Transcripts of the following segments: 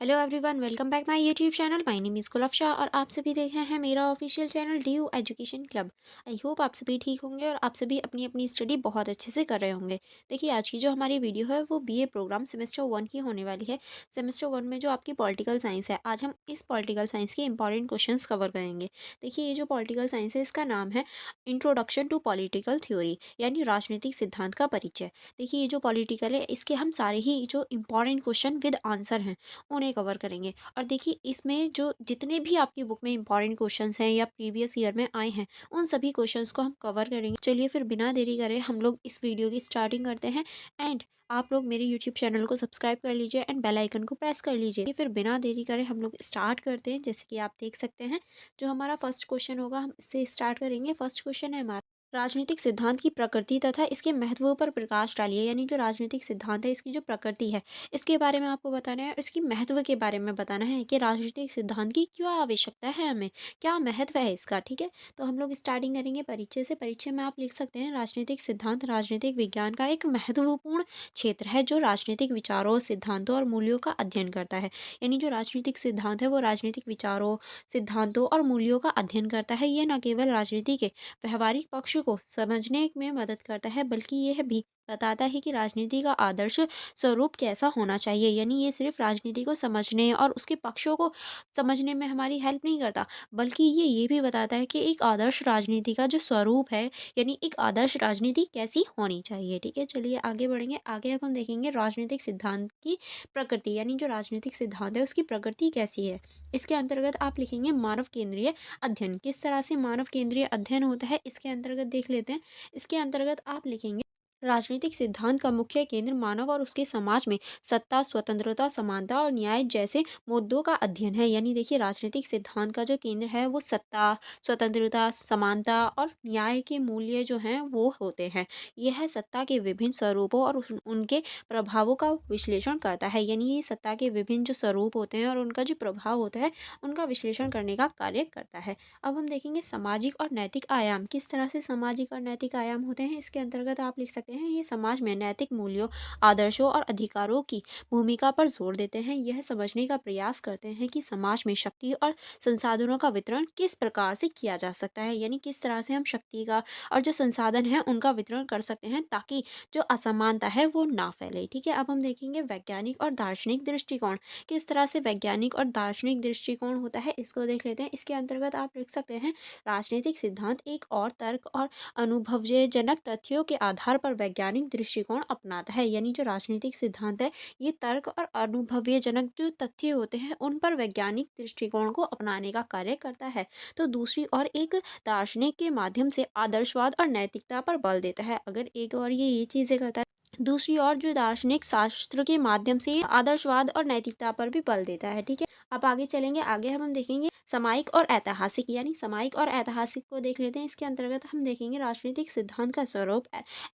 Hello everyone, welcome back my YouTube channel. My name is Gulafsha और आप सभी देख रहे हैं मेरा official channel D U education club. I hope आप सभी ठीक होंगे और आप सभी अपनी अपनी स्टडी बहुत अच्छे से कर रहे होंगे। देखिए, आज की जो हमारी वीडियो है वो बीए प्रोग्राम सेमेस्टर 1 की होने वाली है। सेमेस्टर 1 में जो आपकी पॉलिटिकल साइंस है, आज हम इस पॉलिटिकल साइंस के इंपॉर्टेंट क्वेश्चंस कवर करेंगे। देखिए, ये जो पॉलिटिकल साइंस है इसका नाम है इंट्रोडक्शन टू पॉलिटिकल थ्योरी, यानी राजनीतिक सिद्धांत का परिचय। देखिए, ये जो पॉलिटिकल है इसके हम सारे ही जो इंपॉर्टेंट क्वेश्चन विद आंसर हैं उन्हें कवर करेंगे। और देखिए, इसमें जो जितने भी आपकी बुक में इंपॉर्टेंट क्वेश्चंस हैं या प्रीवियस ईयर में आए हैं, उन सभी क्वेश्चंस को हम कवर करेंगे। चलिए फिर बिना देरी करे हम लोग इस वीडियो की स्टार्टिंग करते हैं। एंड आप लोग मेरे यूट्यूब चैनल को सब्सक्राइब कर लीजिए एंड बेल आइकन को प्रेस कर लीजिए। ये फिर बिना देरी करे हम लोग स्टार्ट करते हैं। जैसे कि आप देख सकते हैं, जो हमारा फर्स्ट क्वेश्चन होगा हम इससे स्टार्ट करेंगे। फर्स्ट क्वेश्चन है हमारा, राजनीतिक सिद्धांत की प्रकृति तथा इसके महत्व पर प्रकाश डालिए। यानी जो राजनीतिक सिद्धांत है इसकी जो प्रकृति है इसके बारे में आपको बताना है और इसकी महत्व के बारे में बताना है कि राजनीतिक सिद्धांत की क्यों आवश्यकता है, हमें क्या महत्व है इसका। ठीक है, तो हम लोग स्टार्टिंग करेंगे परिचय से। परिचय में आप लिख सकते हैं, राजनीतिक सिद्धांत राजनीतिक विज्ञान का एक महत्वपूर्ण क्षेत्र है जो राजनीतिक विचारों, सिद्धांतों और मूल्यों का अध्ययन करता है। यानी जो राजनीतिक सिद्धांत है वो राजनीतिक विचारों, सिद्धांतों और मूल्यों का अध्ययन करता है। ये न केवल राजनीति के व्यवहारिक पक्ष को समझने में मदद करता है, बल्कि यह भी बताता है कि राजनीति का आदर्श स्वरूप कैसा होना चाहिए। यानी ये सिर्फ राजनीति को समझने और उसके पक्षों को समझने में हमारी हेल्प नहीं करता, बल्कि ये भी बताता है कि एक आदर्श राजनीति का जो स्वरूप है, यानी एक आदर्श राजनीति कैसी होनी चाहिए। ठीक है, चलिए आगे बढ़ेंगे। आगे अब हम देखेंगे राजनीतिक सिद्धांत की प्रकृति, यानी जो राजनीतिक सिद्धांत है उसकी प्रकृति कैसी है। इसके अंतर्गत आप लिखेंगे मानव केंद्रीय अध्ययन। किस तरह से मानव केंद्रीय अध्ययन होता है इसके अंतर्गत देख लेते हैं। इसके अंतर्गत आप लिखेंगे, राजनीतिक सिद्धांत का मुख्य केंद्र मानव और उसके समाज में सत्ता, स्वतंत्रता, समानता और न्याय जैसे मुद्दों का अध्ययन है। यानी देखिए, राजनीतिक सिद्धांत का जो केंद्र है वो सत्ता, स्वतंत्रता, समानता और न्याय के मूल्य जो हैं वो होते हैं। यह सत्ता के विभिन्न स्वरूपों और उनके प्रभावों का विश्लेषण करता है। यानी ये सत्ता के विभिन्न जो स्वरूप होते हैं और उनका जो प्रभाव होता है उनका विश्लेषण करने का कार्य करता है। अब हम देखेंगे सामाजिक और नैतिक आयाम। किस तरह से सामाजिक और नैतिक आयाम होते हैं इसके अंतर्गत आप लिख सकते हैं, ये समाज में नैतिक मूल्यों, आदर्शों और अधिकारों की भूमिका पर जोर देते हैं। यह समझने का प्रयास करते हैं कि समाज में शक्ति और संसाधनों का वितरण किस प्रकार से किया जा सकता है। यानी किस तरह से हम शक्ति का और जो संसाधन है उनका वितरण कर सकते हैं ताकि जो असमानता है वो ना फैले। ठीक है, अब हम देखेंगे वैज्ञानिक और दार्शनिक दृष्टिकोण। किस तरह से वैज्ञानिक और दार्शनिक दृष्टिकोण होता है इसको देख लेते हैं। इसके अंतर्गत आप लिख सकते हैं, राजनीतिक सिद्धांत एक और तर्क और अनुभवजनक तथ्यों के आधार पर वैज्ञानिक दृष्टिकोण अपनाता है। यानी जो राजनीतिक सिद्धांत है ये तर्क और अनुभवजनक जो तथ्य होते हैं उन पर वैज्ञानिक दृष्टिकोण को अपनाने का कार्य करता है। तो दूसरी ओर एक दार्शनिक के माध्यम से आदर्शवाद और नैतिकता पर बल देता है। अगर एक और ये चीजें करता है, दूसरी ओर जो दार्शनिक शास्त्र के माध्यम से आदर्शवाद और नैतिकता पर भी बल देता है। ठीक है, अब आगे चलेंगे। आगे हम देखेंगे सामायिक और ऐतिहासिक। यानी सामायिक और ऐतिहासिक को देख लेते हैं। इसके अंतर्गत हम देखेंगे राजनीतिक सिद्धांत का स्वरूप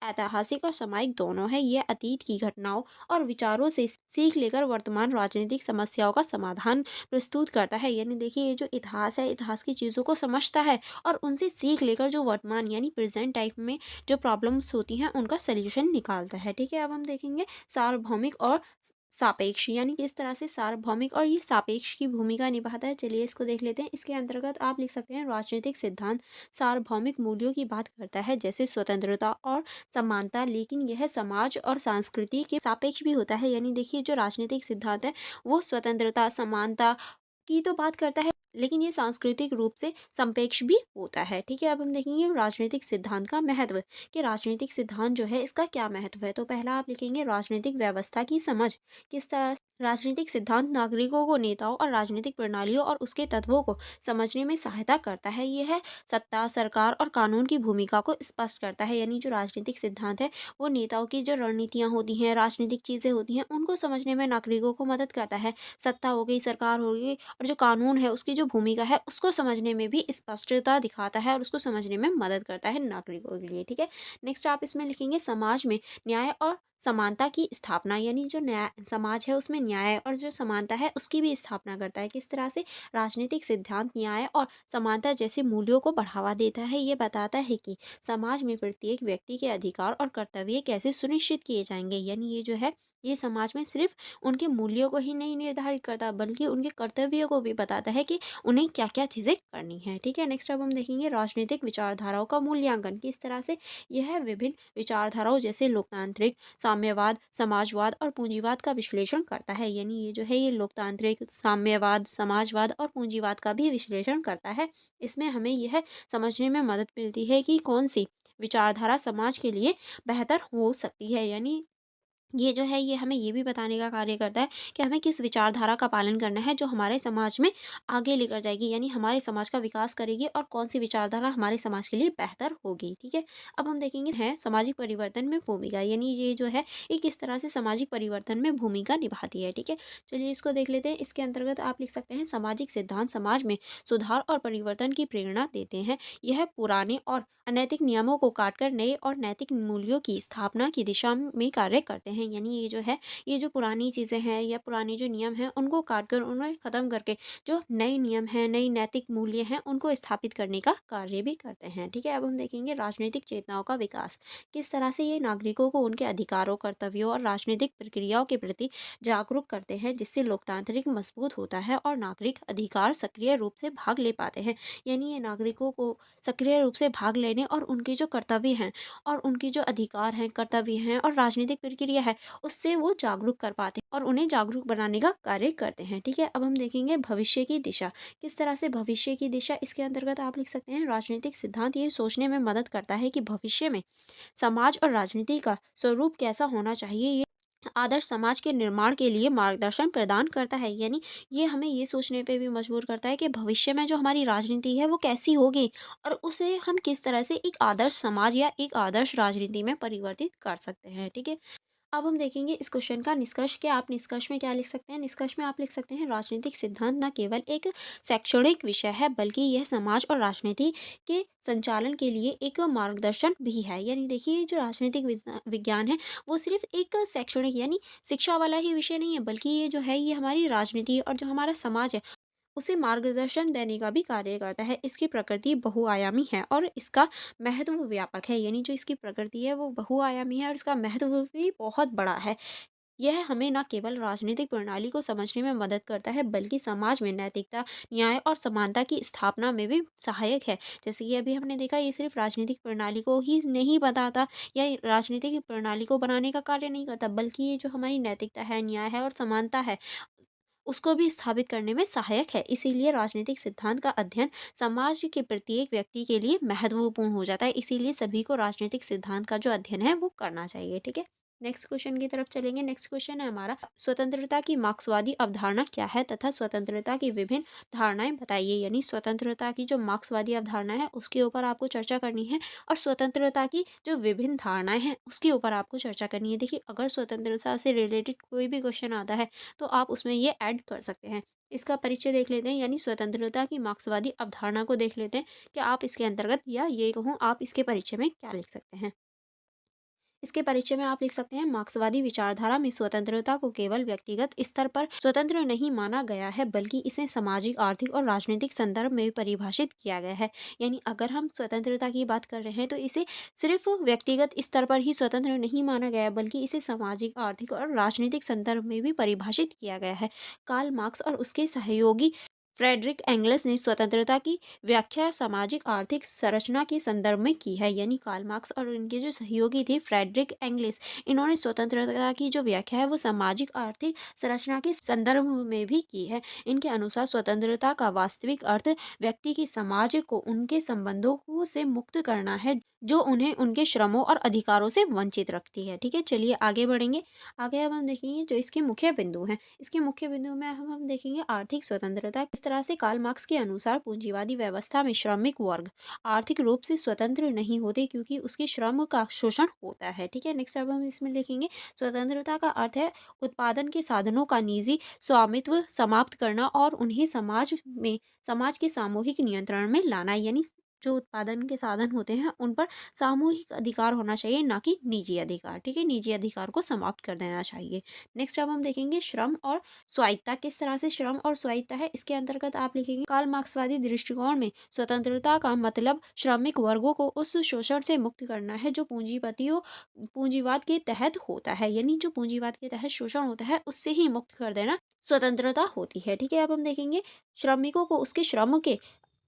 ऐतिहासिक और सामायिक दोनों है। यह अतीत की घटनाओं और विचारों से सीख लेकर वर्तमान राजनीतिक समस्याओं का समाधान प्रस्तुत करता है। यानी देखिए, ये जो इतिहास है, इतिहास की चीज़ों को समझता है और उनसे सीख लेकर जो वर्तमान यानी प्रेजेंट टाइप में जो प्रॉब्लम्स होती हैं उनका सल्यूशन निकालता है। ठीक है, अब हम देखेंगे सार्वभौमिक और सापेक्ष। यानी किस तरह से सार्वभौमिक और ये सापेक्ष की भूमिका निभाता है, चलिए इसको देख लेते हैं। इसके अंतर्गत आप लिख सकते हैं, राजनीतिक सिद्धांत सार्वभौमिक मूल्यों की बात करता है जैसे स्वतंत्रता और समानता, लेकिन यह समाज और संस्कृति के सापेक्ष भी होता है। यानी देखिए, जो राजनीतिक सिद्धांत है वो स्वतंत्रता, समानता की तो बात करता है, लेकिन ये सांस्कृतिक रूप से संपेक्ष भी होता है। ठीक है, अब हम देखेंगे राजनीतिक सिद्धांत का महत्व, कि राजनीतिक सिद्धांत जो है इसका क्या महत्व है। तो पहला आप लिखेंगे राजनीतिक व्यवस्था की समझ। किस तरह राजनीतिक सिद्धांत नागरिकों को नेताओं और राजनीतिक प्रणालियों और उसके तत्वों को समझने में सहायता करता है। यह सत्ता, सरकार और कानून की भूमिका को स्पष्ट करता है। यानी जो राजनीतिक सिद्धांत है वो नेताओं की जो रणनीतियाँ होती हैं, राजनीतिक चीज़ें होती हैं, उनको समझने में नागरिकों को मदद करता है। सत्ता हो गई, सरकार हो गई, और जो कानून है उसकी जो भूमिका है उसको समझने में भी स्पष्टता दिखाता है और उसको समझने में मदद करता है नागरिकों के लिए। ठीक है, नेक्स्ट आप इसमें लिखेंगे समाज में न्याय और समानता की स्थापना। यानी जो न्याय समाज है उसमें न्याय और जो समानता है उसकी भी स्थापना करता है। किस तरह से राजनीतिक सिद्धांत न्याय और समानता जैसे मूल्यों को बढ़ावा देता है। ये बताता है कि समाज में प्रत्येक व्यक्ति के अधिकार और कर्तव्य कैसे सुनिश्चित किए जाएंगे। यानी ये जो है ये समाज में सिर्फ उनके मूल्यों को ही नहीं निर्धारित करता, बल्कि उनके कर्तव्यों को भी बताता है कि उन्हें क्या-क्या चीज़ें करनी है। ठीक है? नेक्स्ट अब हम देखेंगे राजनीतिक विचारधाराओं का मूल्यांकन। किस तरह से यह विभिन्न विचारधाराओं जैसे लोकतांत्रिक, साम्यवाद, समाजवाद और पूंजीवाद का विश्लेषण करता है। यानी ये जो है ये लोकतांत्रिक, साम्यवाद, समाजवाद और पूंजीवाद का भी विश्लेषण करता है। इसमें हमें यह समझने में मदद मिलती है कि कौन-सी विचारधारा समाज के लिए बेहतर हो सकती है। यानी ये जो है ये हमें ये भी बताने का कार्य करता है कि हमें किस विचारधारा का पालन करना है जो हमारे समाज में आगे लेकर जाएगी, यानी हमारे समाज का विकास करेगी, और कौन सी विचारधारा हमारे समाज के लिए बेहतर होगी। ठीक है? अब हम देखेंगे है सामाजिक परिवर्तन में भूमिका, यानी ये जो है ये किस तरह से सामाजिक परिवर्तन में भूमिका निभाती है। ठीक है? चलिए इसको देख लेते हैं। इसके अंतर्गत आप लिख सकते हैं सामाजिक सिद्धांत समाज में सुधार और परिवर्तन की प्रेरणा देते हैं। यह पुराने और अनैतिक नियमों को काटकर नए और नैतिक मूल्यों की स्थापना की दिशा में कार्य करते हैं। यानी ये जो है ये जो पुरानी चीज़ें हैं या पुराने जो नियम हैं उनको काट कर उन्हें ख़त्म करके जो नए नियम हैं, नई नैतिक मूल्य हैं, उनको स्थापित करने का कार्य भी करते हैं। ठीक है? अब हम देखेंगे राजनीतिक चेतनाओं का विकास। किस तरह से ये नागरिकों को उनके अधिकारों, कर्तव्यों और राजनीतिक प्रक्रियाओं के प्रति जागरूक करते हैं, जिससे लोकतांत्रिक मजबूत होता है और नागरिक अधिकार सक्रिय रूप से भाग ले पाते हैं। यानी ये नागरिकों को सक्रिय रूप से भाग लेने और उनके जो कर्तव्य हैं और उनके जो अधिकार हैं, कर्तव्य हैं और राजनीतिक प्रक्रिया है, उससे वो जागरूक कर पाते हैं और उन्हें जागरूक बनाने का कार्य करते हैं। ठीक है? अब हम देखेंगे भविष्य की दिशा। किस तरह से भविष्य की दिशा, इसके अंतर्गत आप लिख सकते हैं राजनीतिक सिद्धांत ये सोचने में मदद करता है कि भविष्य में समाज और राजनीति का स्वरूप कैसा होना चाहिए। ये आदर्श समाज के निर्माण के लिए मार्गदर्शन प्रदान करता है। यानी ये हमें ये सोचने पे भी मजबूर करता है कि भविष्य में जो हमारी राजनीति है वो कैसी होगी और उसे हम किस तरह से एक आदर्श समाज या एक आदर्श राजनीति में परिवर्तित कर सकते हैं। ठीक है? अब हम देखेंगे इस क्वेश्चन का निष्कर्ष। क्या आप निष्कर्ष में क्या लिख सकते हैं? निष्कर्ष में आप लिख सकते हैं राजनीतिक सिद्धांत न केवल एक शैक्षणिक विषय है, बल्कि यह समाज और राजनीति के संचालन के लिए एक मार्गदर्शन भी है। यानी देखिए ये जो राजनीतिक विज्ञान है वो सिर्फ एक शैक्षणिक यानी शिक्षा वाला ही विषय नहीं है, बल्कि ये जो है ये हमारी राजनीति और जो हमारा समाज है उसे मार्गदर्शन देने का भी कार्य करता है। इसकी प्रकृति बहुआयामी है और इसका महत्व व्यापक है। यानी जो इसकी प्रकृति है वो बहुआयामी है और इसका महत्व भी बहुत बड़ा है। यह हमें न केवल राजनीतिक प्रणाली को समझने में मदद करता है, बल्कि समाज में नैतिकता, न्याय और समानता की स्थापना में भी सहायक है। जैसे कि अभी हमने देखा ये सिर्फ राजनीतिक प्रणाली को ही नहीं बताता या ये राजनीतिक प्रणाली को बनाने का कार्य नहीं करता, बल्कि ये जो हमारी नैतिकता है, न्याय है और समानता है उसको भी स्थापित करने में सहायक है। इसीलिए राजनीतिक सिद्धांत का अध्ययन समाज के प्रत्येक व्यक्ति के लिए महत्वपूर्ण हो जाता है। इसीलिए सभी को राजनीतिक सिद्धांत का जो अध्ययन है वो करना चाहिए। ठीक है? नेक्स्ट क्वेश्चन की तरफ चलेंगे। नेक्स्ट क्वेश्चन है हमारा स्वतंत्रता की मार्क्सवादी अवधारणा क्या है तथा स्वतंत्रता की विभिन्न धारणाएं बताइए। यानी स्वतंत्रता की जो मार्क्सवादी अवधारणा है उसके ऊपर आपको चर्चा करनी है और स्वतंत्रता की जो विभिन्न धारणाएं हैं उसके ऊपर आपको चर्चा करनी है। देखिए अगर स्वतंत्रता से रिलेटेड कोई भी क्वेश्चन आता है तो आप उसमें ये ऐड कर सकते हैं। इसका परिचय देख लेते हैं, यानी स्वतंत्रता की मार्क्सवादी अवधारणा को देख लेते हैं कि आप इसके अंतर्गत या ये कहूँ आप इसके परिचय में क्या लिख सकते हैं। इसके परिचय में आप लिख सकते हैं मार्क्सवादी विचारधारा में स्वतंत्रता को केवल व्यक्तिगत स्तर पर स्वतंत्र नहीं माना गया है, बल्कि इसे सामाजिक, आर्थिक और राजनीतिक संदर्भ में परिभाषित किया गया है। यानी अगर हम स्वतंत्रता की बात कर रहे हैं तो इसे सिर्फ व्यक्तिगत स्तर पर ही स्वतंत्र नहीं माना गया है, बल्कि इसे सामाजिक, आर्थिक और राजनीतिक संदर्भ में भी परिभाषित किया गया है। कार्ल मार्क्स और उसके सहयोगी फ्रेडरिक एंगल्स ने स्वतंत्रता की व्याख्या सामाजिक आर्थिक संरचना के संदर्भ में की है। यानी कार्ल मार्क्स और इनके जो सहयोगी थे फ्रेडरिक एंगल्स, इन्होंने स्वतंत्रता की जो व्याख्या है वो सामाजिक आर्थिक संरचना के संदर्भ में भी की है। इनके अनुसार स्वतंत्रता का वास्तविक अर्थ व्यक्ति की समाज को उनके संबंधों को से मुक्त करना है जो उन्हें उनके श्रमों और अधिकारों से वंचित रखती है। ठीक है? चलिए आगे बढ़ेंगे। आगे अब हम देखेंगे जो इसके मुख्य बिंदु हैं। इसके मुख्य बिंदु में हम देखेंगे आर्थिक स्वतंत्रता। किस तरह से कार्ल मार्क्स के अनुसार पूंजीवादी व्यवस्था में श्रमिक वर्ग आर्थिक रूप से स्वतंत्र नहीं होते क्योंकि उसके श्रम का शोषण होता है। ठीक है? नेक्स्ट अब हम इसमें देखेंगे स्वतंत्रता का अर्थ है उत्पादन के साधनों का निजी स्वामित्व समाप्त करना और उन्हें समाज के सामूहिक नियंत्रण में लाना। यानी जो उत्पादन के साधन होते हैं उन पर सामूहिक अधिकार होना चाहिए, ना कि निजी अधिकार। ठीक है, निजी अधिकार को समाप्त कर देना चाहिए। नेक्स्ट अब हम देखेंगे श्रम और स्वायत्ता। किस तरह से श्रम और स्वायत्ता है, इसके अंतर्गत आप लिखेंगे कार्ल मार्क्सवादी दृष्टिकोण में स्वतंत्रता का मतलब श्रमिक वर्गों को उस शोषण से मुक्त करना है जो पूंजीपतियों पूंजीवाद के तहत होता है, यानी जो पूंजीवाद के तहत शोषण होता है उससे ही मुक्त कर देना स्वतंत्रता होती है। ठीक है, अब हम देखेंगे श्रमिकों को उसके श्रम के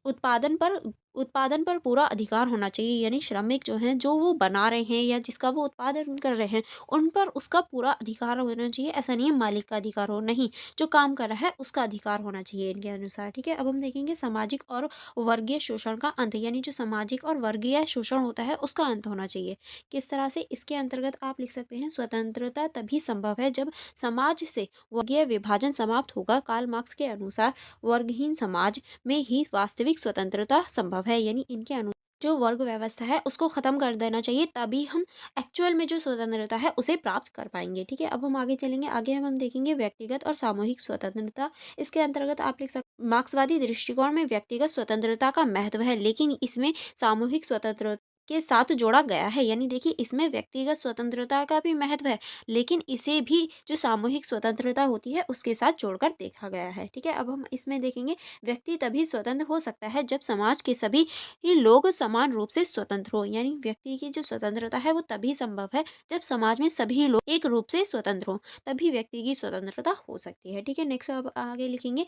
उत्पादन पर उत्पादन पर पूरा अधिकार होना चाहिए, यानी श्रमिक जो हैं, जो वो बना रहे हैं या जिसका वो उत्पादन कर रहे हैं, उन पर उसका पूरा अधिकार होना चाहिए। ऐसा नहीं है मालिक का अधिकार हो, नहीं, जो काम कर रहा है उसका अधिकार होना चाहिए इनके अनुसार। ठीक है, अब हम देखेंगे सामाजिक और वर्गीय शोषण का अंत, यानी जो सामाजिक और वर्गीय शोषण होता है उसका अंत होना चाहिए। किस तरह से, इसके अंतर्गत आप लिख सकते हैं स्वतंत्रता तभी संभव है जब समाज से वर्गीय विभाजन समाप्त होगा। कार्ल मार्क्स के अनुसार वर्गहीन समाज में ही वास्तविक स्वतंत्रता संभव है, यानी इनके जो वर्ग व्यवस्था है उसको खत्म कर देना चाहिए, तभी हम एक्चुअल में जो स्वतंत्रता है उसे प्राप्त कर पाएंगे। ठीक है, अब हम आगे चलेंगे। आगे हम देखेंगे व्यक्तिगत और सामूहिक स्वतंत्रता। इसके अंतर्गत आप लिख सकते मार्क्सवादी दृष्टिकोण में व्यक्तिगत स्वतंत्रता का महत्व है, लेकिन इसमें सामूहिक स्वतंत्रता के साथ जोड़ा गया है, यानी देखिए इसमें व्यक्तिगत स्वतंत्रता का भी महत्व है, लेकिन इसे भी जो सामूहिक स्वतंत्रता होती है उसके साथ जोड़कर देखा गया है। ठीक है, अब हम इसमें देखेंगे व्यक्ति तभी स्वतंत्र हो सकता है जब समाज के सभी ये लोग समान रूप से स्वतंत्र हो, यानी व्यक्ति की जो स्वतंत्रता है वो तभी संभव है जब समाज में सभी लोग एक रूप से स्वतंत्र हो, तभी व्यक्ति की स्वतंत्रता हो सकती है। ठीक है, नेक्स्ट अब आगे लिखेंगे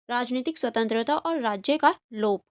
राजनीतिक स्वतंत्रता और राज्य का लोप।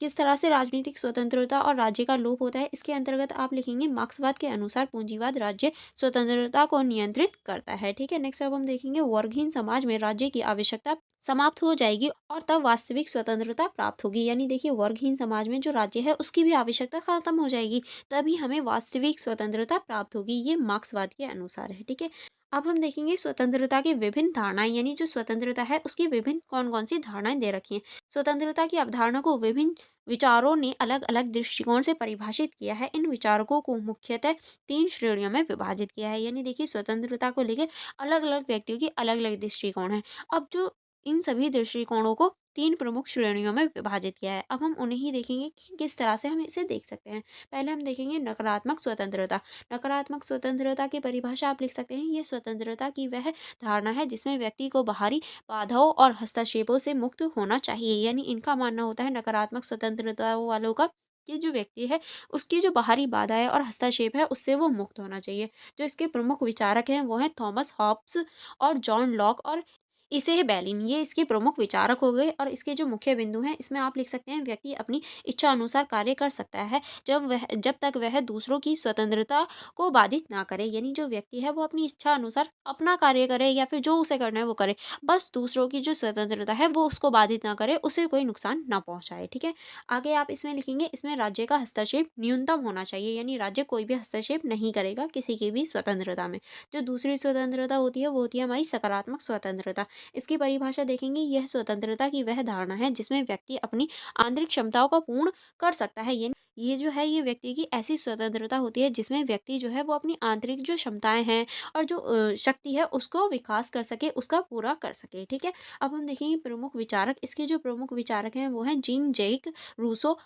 किस तरह से राजनीतिक स्वतंत्रता और राज्य का लोप होता है, इसके अंतर्गत आप लिखेंगे मार्क्सवाद के अनुसार पूंजीवाद राज्य स्वतंत्रता को नियंत्रित करता है। ठीक है, नेक्स्ट अब हम देखेंगे वर्गहीन समाज में राज्य की आवश्यकता समाप्त हो जाएगी और तब वास्तविक स्वतंत्रता प्राप्त होगी, यानी देखिए वर्गहीन समाज में जो राज्य है उसकी भी आवश्यकता खत्म हो जाएगी, तभी हमें वास्तविक स्वतंत्रता प्राप्त होगी, ये मार्क्सवाद के अनुसार है। ठीक है, अब हम देखेंगे स्वतंत्रता की विभिन्न धारणाएं, यानी जो स्वतंत्रता है उसकी विभिन्न कौन कौन सी धारणाएं दे रखी हैं। स्वतंत्रता की अवधारणा को विभिन्न विचारों ने अलग अलग दृष्टिकोण से परिभाषित किया है। इन विचारकों को मुख्यतः 3 श्रेणियों में विभाजित किया है, यानी देखिए स्वतंत्रता को लेकर अलग अलग व्यक्तियों की अलग अलग दृष्टिकोण है। अब जो इन सभी दृष्टिकोणों को 3 प्रमुख श्रेणियों में विभाजित किया है, अब हम उन्हें ही देखेंगे कि किस तरह से हम इसे देख सकते हैं। पहले हम देखेंगे नकारात्मक स्वतंत्रता। नकारात्मक स्वतंत्रता की परिभाषा आप लिख सकते हैं, यह स्वतंत्रता की वह धारणा है जिसमें व्यक्ति को बाहरी बाधाओं और हस्तक्षेपों से मुक्त होना चाहिए, यानी इनका मानना होता है नकारात्मक स्वतंत्रता वालों का कि जो व्यक्ति है उसकी जो बाहरी बाधाएं और हस्तक्षेप है उससे वो मुक्त होना चाहिए। जो इसके प्रमुख विचारक हैं वो हैं थॉमस हॉब्स और जॉन लॉक और इसे है बैलिन, ये इसके प्रमुख विचारक हो गए। और इसके जो मुख्य बिंदु हैं इसमें आप लिख सकते हैं व्यक्ति अपनी इच्छा अनुसार कार्य कर सकता है जब तक वह दूसरों की स्वतंत्रता को बाधित ना करे, यानी जो व्यक्ति है वो अपनी इच्छा अनुसार अपना कार्य करे या फिर जो उसे करना है वो करे, बस दूसरों की जो स्वतंत्रता है वो उसको बाधित ना करे, उसे कोई नुकसान ना पहुंचाए। ठीक है, आगे आप इसमें लिखेंगे इसमें राज्य का हस्तक्षेप न्यूनतम होना चाहिए, यानी राज्य कोई भी हस्तक्षेप नहीं करेगा किसी की भी स्वतंत्रता में। जो दूसरी स्वतंत्रता होती है वो होती है हमारी सकारात्मक स्वतंत्रता। इसकी परिभाषा देखेंगे, यह स्वतंत्रता की वह धारणा है जिसमें व्यक्ति अपनी आंतरिक क्षमताओं का पूर्ण कर सकता है, यानी ये जो है ये व्यक्ति की ऐसी स्वतंत्रता होती है जिसमें व्यक्ति जो है वो अपनी आंतरिक जो क्षमताएं हैं और जो शक्ति है उसको विकास कर सके, उसका पूरा कर सके। ठीक है, अब हम देखेंगे प्रमुख विचारक। इसके जो प्रमुख विचारक हैं वो हैं जीन जैक रूसो,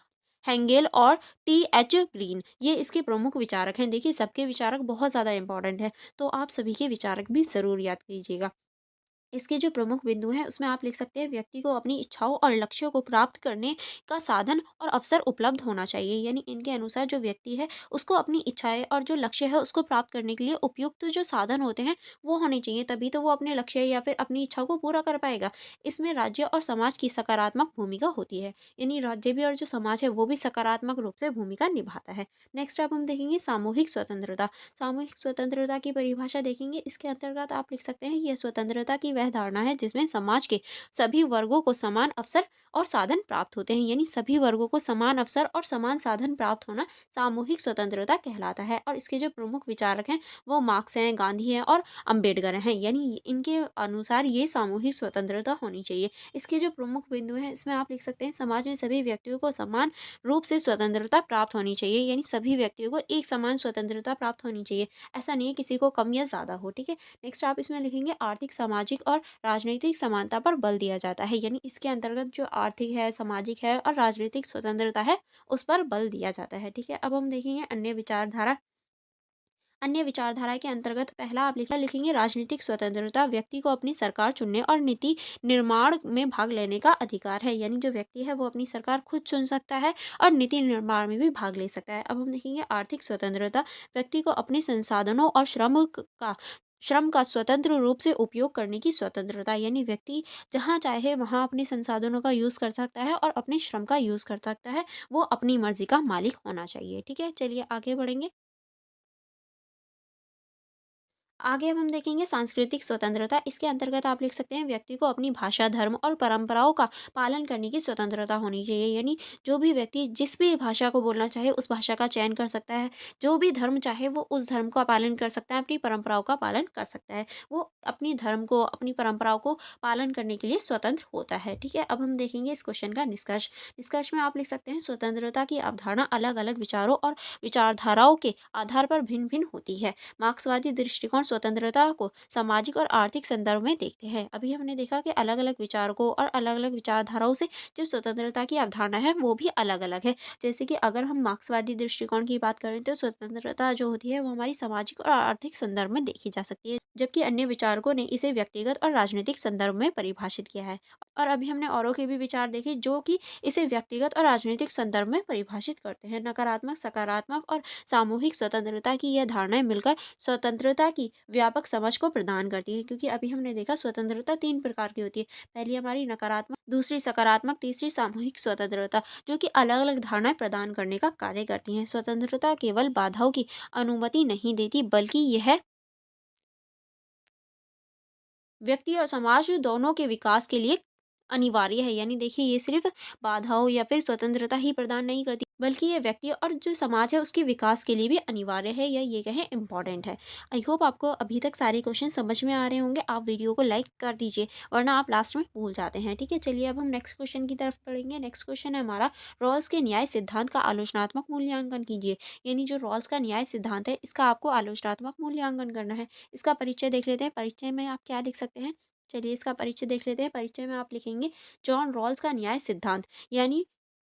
हेंगेल और टी एच ग्रीन, ये इसके प्रमुख विचारक हैं। देखिए सबके विचारक बहुत ज़्यादा इंपॉर्टेंट है, तो आप सभी के विचारक भी ज़रूर याद कीजिएगा। इसके जो प्रमुख बिंदु हैं उसमें आप लिख सकते हैं व्यक्ति को अपनी इच्छाओं और लक्ष्यों को प्राप्त करने का साधन और अवसर उपलब्ध होना चाहिए, यानी इनके अनुसार जो व्यक्ति है उसको अपनी इच्छाएं और जो लक्ष्य है उसको प्राप्त करने के लिए उपयुक्त जो साधन होते हैं वो होने चाहिए, तभी तो वो अपने लक्ष्य या फिर अपनी इच्छा को पूरा कर पाएगा। इसमें राज्य और समाज की सकारात्मक भूमिका होती है, यानी राज्य भी और जो समाज है वो भी सकारात्मक रूप से भूमिका निभाता है। नेक्स्ट अब हम देखेंगे सामूहिक स्वतंत्रता। सामूहिक स्वतंत्रता की परिभाषा देखेंगे, इसके अंतर्गत आप लिख सकते हैं यह स्वतंत्रता की वह धारणा है जिसमें समाज के सभी वर्गों को समान अवसर और साधन प्राप्त होते हैं, यानी सभी वर्गों को समान अवसर और समान साधन प्राप्त होना सामूहिक स्वतंत्रता कहलाता है। और इसके जो प्रमुख विचारक हैं वो मार्क्स हैं, गांधी हैं और अंबेडकर हैं, यानी इनके अनुसार ये सामूहिक स्वतंत्रता होनी चाहिए। इसके जो प्रमुख बिंदु हैं इसमें आप लिख सकते हैं समाज में सभी व्यक्तियों को समान रूप से स्वतंत्रता प्राप्त होनी चाहिए, यानी सभी व्यक्तियों को एक समान स्वतंत्रता प्राप्त होनी चाहिए, ऐसा नहीं है किसी को कम या ज्यादा हो। ठीक है, नेक्स्ट आप इसमें लिखेंगे आर्थिक, सामाजिक और राजनीतिक समानता पर बल दिया जाता है, यानी इसके अंतर्गत जो आर्थिक है, सामाजिक है और राजनीतिक स्वतंत्रता है, उस पर बल दिया जाता है। ठीक है, अब हम देखेंगे अन्य विचारधारा के अंतर्गत पहला आप लिखेंगे राजनीतिक स्वतंत्रता व्यक्ति को अपनी सरकार चुनने और नीति निर्माण में भाग लेने का अधिकार है। यानी जो व्यक्ति है वो अपनी सरकार खुद चुन सकता है और नीति निर्माण में भी भाग ले सकता है। अब हम देखेंगे आर्थिक स्वतंत्रता व्यक्ति को अपने संसाधनों और श्रम का स्वतंत्र रूप से उपयोग करने की स्वतंत्रता। यानी व्यक्ति जहाँ चाहे वहाँ अपने संसाधनों का यूज कर सकता है और अपने श्रम का यूज कर सकता है। वो अपनी मर्जी का मालिक होना चाहिए। ठीक है, चलिए आगे बढ़ेंगे। आगे अब हम देखेंगे सांस्कृतिक स्वतंत्रता। इसके अंतर्गत आप लिख सकते हैं व्यक्ति को अपनी भाषा, धर्म और परंपराओं का पालन करने की स्वतंत्रता होनी चाहिए। यानी जो भी व्यक्ति जिस भी भाषा को बोलना चाहे उस भाषा का चयन कर सकता है, जो भी धर्म चाहे वो उस धर्म का पालन कर सकता है, अपनी परंपराओं का पालन कर सकता है। वो अपनी धर्म को, अपनी परंपराओं को पालन करने के लिए स्वतंत्र होता है। ठीक है, अब हम देखेंगे इस क्वेश्चन का निष्कर्ष। निष्कर्ष में आप लिख सकते हैं स्वतंत्रता की अवधारणा अलग अलग विचारों और विचारधाराओं के आधार पर भिन्न भिन्न होती है। मार्क्सवादी दृष्टिकोण स्वतंत्रता को सामाजिक और आर्थिक संदर्भ में देखते हैं। अभी हमने देखा कि अलग अलग विचारकों और अलग अलग विचारधाराओं से जो स्वतंत्रता की अवधारणा है वो भी अलग अलग है। जैसे कि अगर हम मार्क्सवादी दृष्टिकोण की बात करें तो स्वतंत्रता जो होती है वो हमारी सामाजिक और आर्थिक संदर्भ में देखी जा सकती है, जबकि अन्य विचारकों ने इसे व्यक्तिगत और राजनीतिक संदर्भ में परिभाषित किया है। और अभी हमने औरों के भी विचार देखे जो कि इसे व्यक्तिगत और राजनीतिक संदर्भ में परिभाषित करते हैं। नकारात्मक, सकारात्मक और सामूहिक स्वतंत्रता की यह धारणाएं मिलकर स्वतंत्रता की व्यापक समझ को प्रदान करती है। क्योंकि अभी हमने देखा स्वतंत्रता तीन प्रकार की होती है। पहली हमारी नकारात्मक, दूसरी सकारात्मक, तीसरी सामूहिक स्वतंत्रता, जो कि अलग अलग धारणाएं प्रदान करने का कार्य करती हैं। स्वतंत्रता केवल बाधाओं की अनुमति नहीं देती बल्कि यह व्यक्ति और समाज दोनों के विकास के लिए अनिवार्य है। यानी देखिए ये सिर्फ बाधाओं या फिर स्वतंत्रता ही प्रदान नहीं करती बल्कि ये व्यक्ति और जो समाज है उसके विकास के लिए भी अनिवार्य है, या ये कहें इम्पॉर्टेंट है। आई होप आपको अभी तक सारे क्वेश्चन समझ में आ रहे होंगे। आप वीडियो को लाइक कर दीजिए वरना आप लास्ट में भूल जाते हैं। ठीक है, चलिए अब हम नेक्स्ट क्वेश्चन की तरफ पढ़ेंगे। नेक्स्ट क्वेश्चन है हमारा रॉल्स के न्याय सिद्धांत का आलोचनात्मक मूल्यांकन कीजिए। यानी जो रॉल्स का न्याय सिद्धांत है इसका आपको आलोचनात्मक मूल्यांकन करना है। इसका परिचय देख लेते हैं। परिचय में आप क्या लिख सकते हैं, चलिए इसका परिचय देख लेते हैं। परिचय में आप लिखेंगे जॉन रॉल्स का न्याय सिद्धांत यानी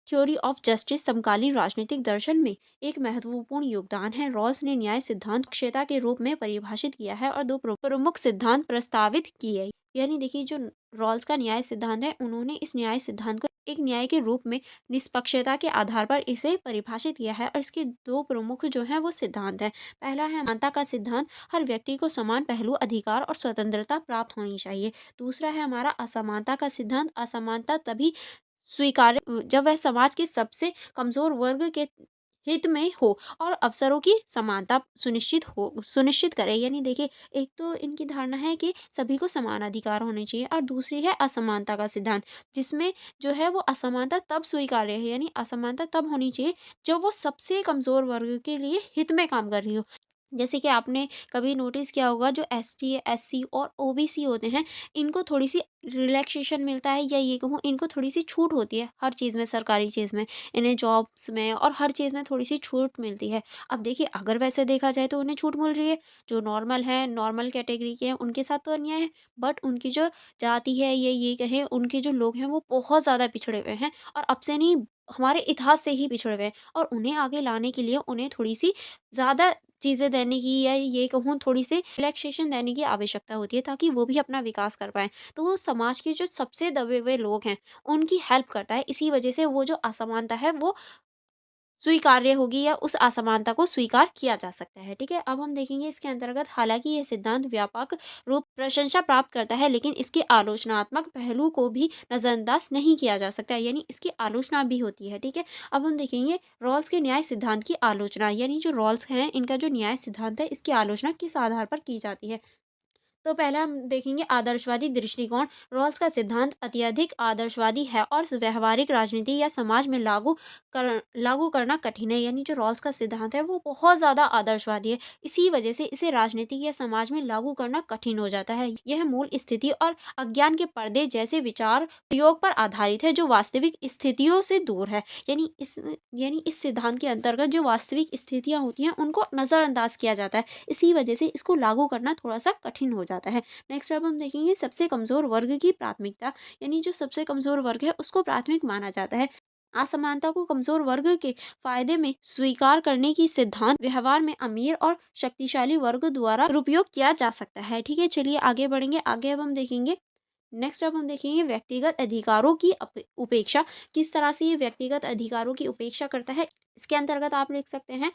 थ्योरी ऑफ जस्टिस समकालीन राजनीतिक दर्शन में एक महत्वपूर्ण योगदान है। रॉल्स ने न्याय सिद्धांत क्षमता के रूप में परिभाषित किया है और दो प्रमुख सिद्धांत प्रस्तावित किए। यानी देखिए जो रॉल्स का न्याय सिद्धांत है उन्होंने इस न्याय सिद्धांत को एक न्याय के रूप में निष्पक्षता के आधार पर इसे परिभाषित किया है और इसके दो प्रमुख जो है वो सिद्धांत है। पहला है समानता का सिद्धांत, हर व्यक्ति को समान पहलू, अधिकार और स्वतंत्रता प्राप्त होनी चाहिए। दूसरा है हमारा असमानता का सिद्धांत, असमानता तभी स्वीकार्य जब वह समाज के सबसे कमजोर वर्ग के हित में हो और अवसरों की समानता सुनिश्चित करे। यानी देखिए एक तो इनकी धारणा है कि सभी को समान अधिकार होने चाहिए और दूसरी है असमानता का सिद्धांत, जिसमें जो है वो असमानता तब स्वीकार्य है, यानी असमानता तब होनी चाहिए जब वो सबसे कमजोर वर्ग के लिए हित में काम कर रही हो। जैसे कि आपने कभी नोटिस किया होगा जो एसटी, एससी और ओबीसी होते हैं इनको थोड़ी सी रिलैक्सेशन मिलता है, या ये कहूँ इनको थोड़ी सी छूट होती है हर चीज़ में, सरकारी चीज़ में, इन्हें जॉब्स में और हर चीज़ में थोड़ी सी छूट मिलती है। अब देखिए अगर वैसे देखा जाए तो उन्हें छूट मिल रही है, जो नॉर्मल है, नॉर्मल कैटेगरी के हैं उनके साथ तो अन्याय है, बट उनकी जो जाति है या ये कहें उनके जो लोग हैं वो बहुत ज़्यादा पिछड़े हुए हैं और अब से नहीं, हमारे इतिहास से ही पिछड़े हुए हैं। और उन्हें आगे लाने के लिए उन्हें थोड़ी सी ज़्यादा चीज़ें देने की, या ये कहूँ थोड़ी सी रिलैक्सेशन देने की आवश्यकता होती है ताकि वो भी अपना विकास कर पाएँ। तो वो समाज के जो सबसे दबे हुए लोग हैं, उनकी हेल्प करता है। इसी वजह से वो जो असमानता है वो स्वीकार्य होगी या उस असमानता को स्वीकार किया जा सकता है। ठीक है, अब हम देखेंगे इसके अंतर्गत हालांकि यह सिद्धांत व्यापक रूप प्रशंसा प्राप्त करता है लेकिन इसके आलोचनात्मक पहलू को भी नजरअंदाज नहीं किया जा सकता, यानी इसकी आलोचना भी होती है। ठीक है, अब हम देखेंगे रॉल्स के न्याय सिद्धांत की आलोचना, यानी जो रॉल्स हैं इनका जो न्याय सिद्धांत है इसकी आलोचना किस आधार पर की जाती है। तो पहला हम देखेंगे आदर्शवादी दृष्टिकोण। रॉल्स का सिद्धांत अत्यधिक आदर्शवादी है और व्यवहारिक राजनीति या समाज में लागू करना कठिन है। यानी जो रॉल्स का सिद्धांत है वो बहुत ज़्यादा आदर्शवादी है, इसी वजह से इसे राजनीति या समाज में लागू करना कठिन हो जाता है। यह मूल स्थिति और अज्ञान के पर्दे जैसे विचार प्रयोग पर आधारित है जो वास्तविक स्थितियों से दूर है। यानी इस सिद्धांत के अंतर्गत जो वास्तविक स्थितियाँ होती हैं उनको नज़रअंदाज किया जाता है, इसी वजह से इसको लागू करना थोड़ा सा कठिन हो जाता है। नेक्स्ट अब हम देखेंगे सबसे कमज़ोर वर्ग की प्राथमिकता, यानी जो सबसे कमज़ोर वर्ग है उसको प्राथमिक माना जाता है। असमानता को कमजोर वर्ग के फायदे में स्वीकार करने की सिद्धांत व्यवहार में अमीर और शक्तिशाली वर्ग द्वारा दुरुपयोग किया जा सकता है। ठीक है, चलिए आगे बढ़ेंगे। आगे अब हम देखेंगे नेक्स्ट अब हम देखेंगे व्यक्तिगत अधिकारों की उपेक्षा। किस तरह से ये व्यक्तिगत अधिकारों की उपेक्षा करता है, इसके अंतर्गत आप लिख सकते हैं।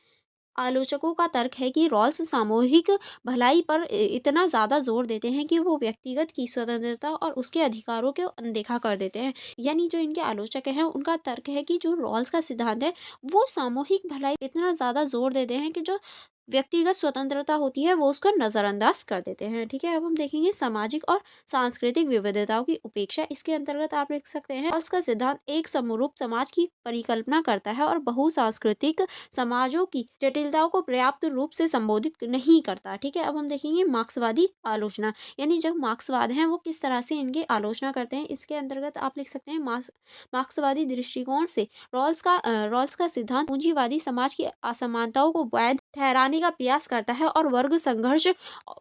आलोचकों का तर्क है कि रॉल्स सामूहिक भलाई पर इतना ज़्यादा जोर देते हैं कि वो व्यक्तिगत की स्वतंत्रता और उसके अधिकारों को अनदेखा कर देते हैं। यानी जो इनके आलोचक हैं उनका तर्क है कि जो रॉल्स का सिद्धांत है वो सामूहिक भलाई पर इतना ज़्यादा जोर देते हैं कि जो व्यक्तिगत स्वतंत्रता होती है वो उसको नज़रअंदाज कर देते हैं। ठीक है, अब हम देखेंगे सामाजिक और सांस्कृतिक विविधताओं की उपेक्षा। इसके अंतर्गत आप लिख सकते हैं रॉल्स का सिद्धांत एक समरूप समाज की परिकल्पना करता है और बहुसांस्कृतिक समाजों की जटिलताओं को पर्याप्त रूप से संबोधित नहीं करता। ठीक है, अब हम देखेंगे मार्क्सवादी आलोचना, यानी जो मार्क्सवाद है वो किस तरह से इनकी आलोचना करते हैं। इसके अंतर्गत आप लिख सकते हैं मार्क्सवादी दृष्टिकोण से रॉल्स का सिद्धांत पूंजीवादी समाज की असमानताओं को वैध ठहराने का प्रयास करता है और वर्ग संघर्ष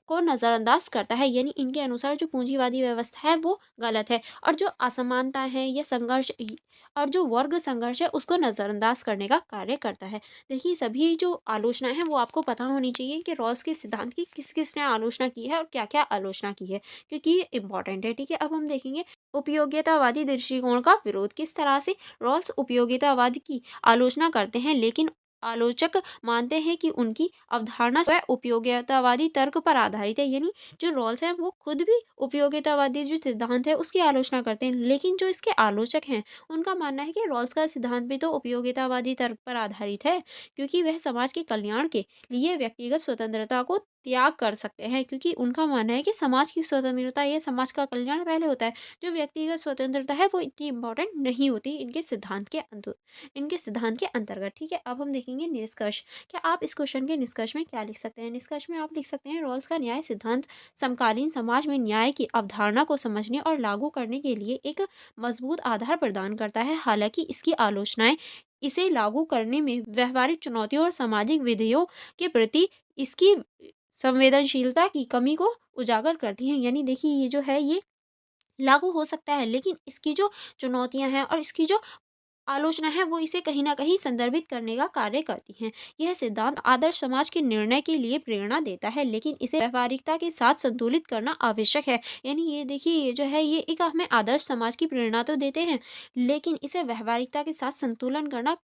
को नजरअंदाज करता है। यानी इनके अनुसार जो पूंजीवादी व्यवस्था है वो गलत है और जो असमानता है या संघर्ष और जो वर्ग संघर्ष है उसको नजरअंदाज करने का कार्य करता है। देखिए सभी जो आलोचना है वो आपको पता होनी चाहिए कि रॉल्स के सिद्धांत की किस किस ने आलोचना की है और क्या क्या आलोचना की है, क्योंकि ये इंपॉर्टेंट है। ठीक है, अब हम देखेंगे उपयोगितावादी दृष्टिकोण का विरोध। किस तरह से रॉल्स उपयोगितावाद की आलोचना करते हैं, लेकिन आलोचक मानते हैं कि उनकी अवधारणा स्वयं उपयोगितावादी तर्क पर आधारित है। यानी जो रॉल्स हैं वो खुद भी उपयोगितावादी जो सिद्धांत है उसकी आलोचना करते हैं, लेकिन जो इसके आलोचक हैं उनका मानना है कि रॉल्स का सिद्धांत भी तो उपयोगितावादी तर्क पर आधारित है, क्योंकि वह समाज के कल्याण के लिए व्यक्तिगत स्वतंत्रता को त्याग कर सकते हैं, क्योंकि उनका मानना है कि समाज की स्वतंत्रता या समाज का कल्याण पहले होता है। जो व्यक्तिगत स्वतंत्रता है वो इतनी इंपॉर्टेंट नहीं होती इनके सिद्धांत के अंतर्गत। ठीक है, अब हम देखेंगे निष्कर्ष। क्या आप इस क्वेश्चन के निष्कर्ष में क्या लिख सकते हैं? निष्कर्ष में आप लिख सकते हैं रॉल्स का न्याय सिद्धांत समकालीन समाज में न्याय की अवधारणा को समझने और लागू करने के लिए एक मजबूत आधार प्रदान करता है। हालांकि इसकी आलोचनाएं इसे लागू करने में व्यवहारिक चुनौतियों और सामाजिक विधियों के प्रति इसकी संवेदनशीलता की कमी को उजागर करती हैं। यानी देखिए ये जो है ये लागू हो सकता है, लेकिन इसकी जो चुनौतियां हैं और इसकी जो आलोचना है वो इसे कहीं न कहीं संदर्भित करने का कार्य करती हैं। यह सिद्धांत आदर्श समाज के निर्णय के लिए प्रेरणा देता है, लेकिन इसे व्यावहारिकता के साथ संतुलित करना आवश्यक है। यानी ये देखिए ये जो है ये एक हमें आदर्श समाज की प्रेरणा तो देते हैं, लेकिन इसे व्यावहारिकता के साथ संतुलन करना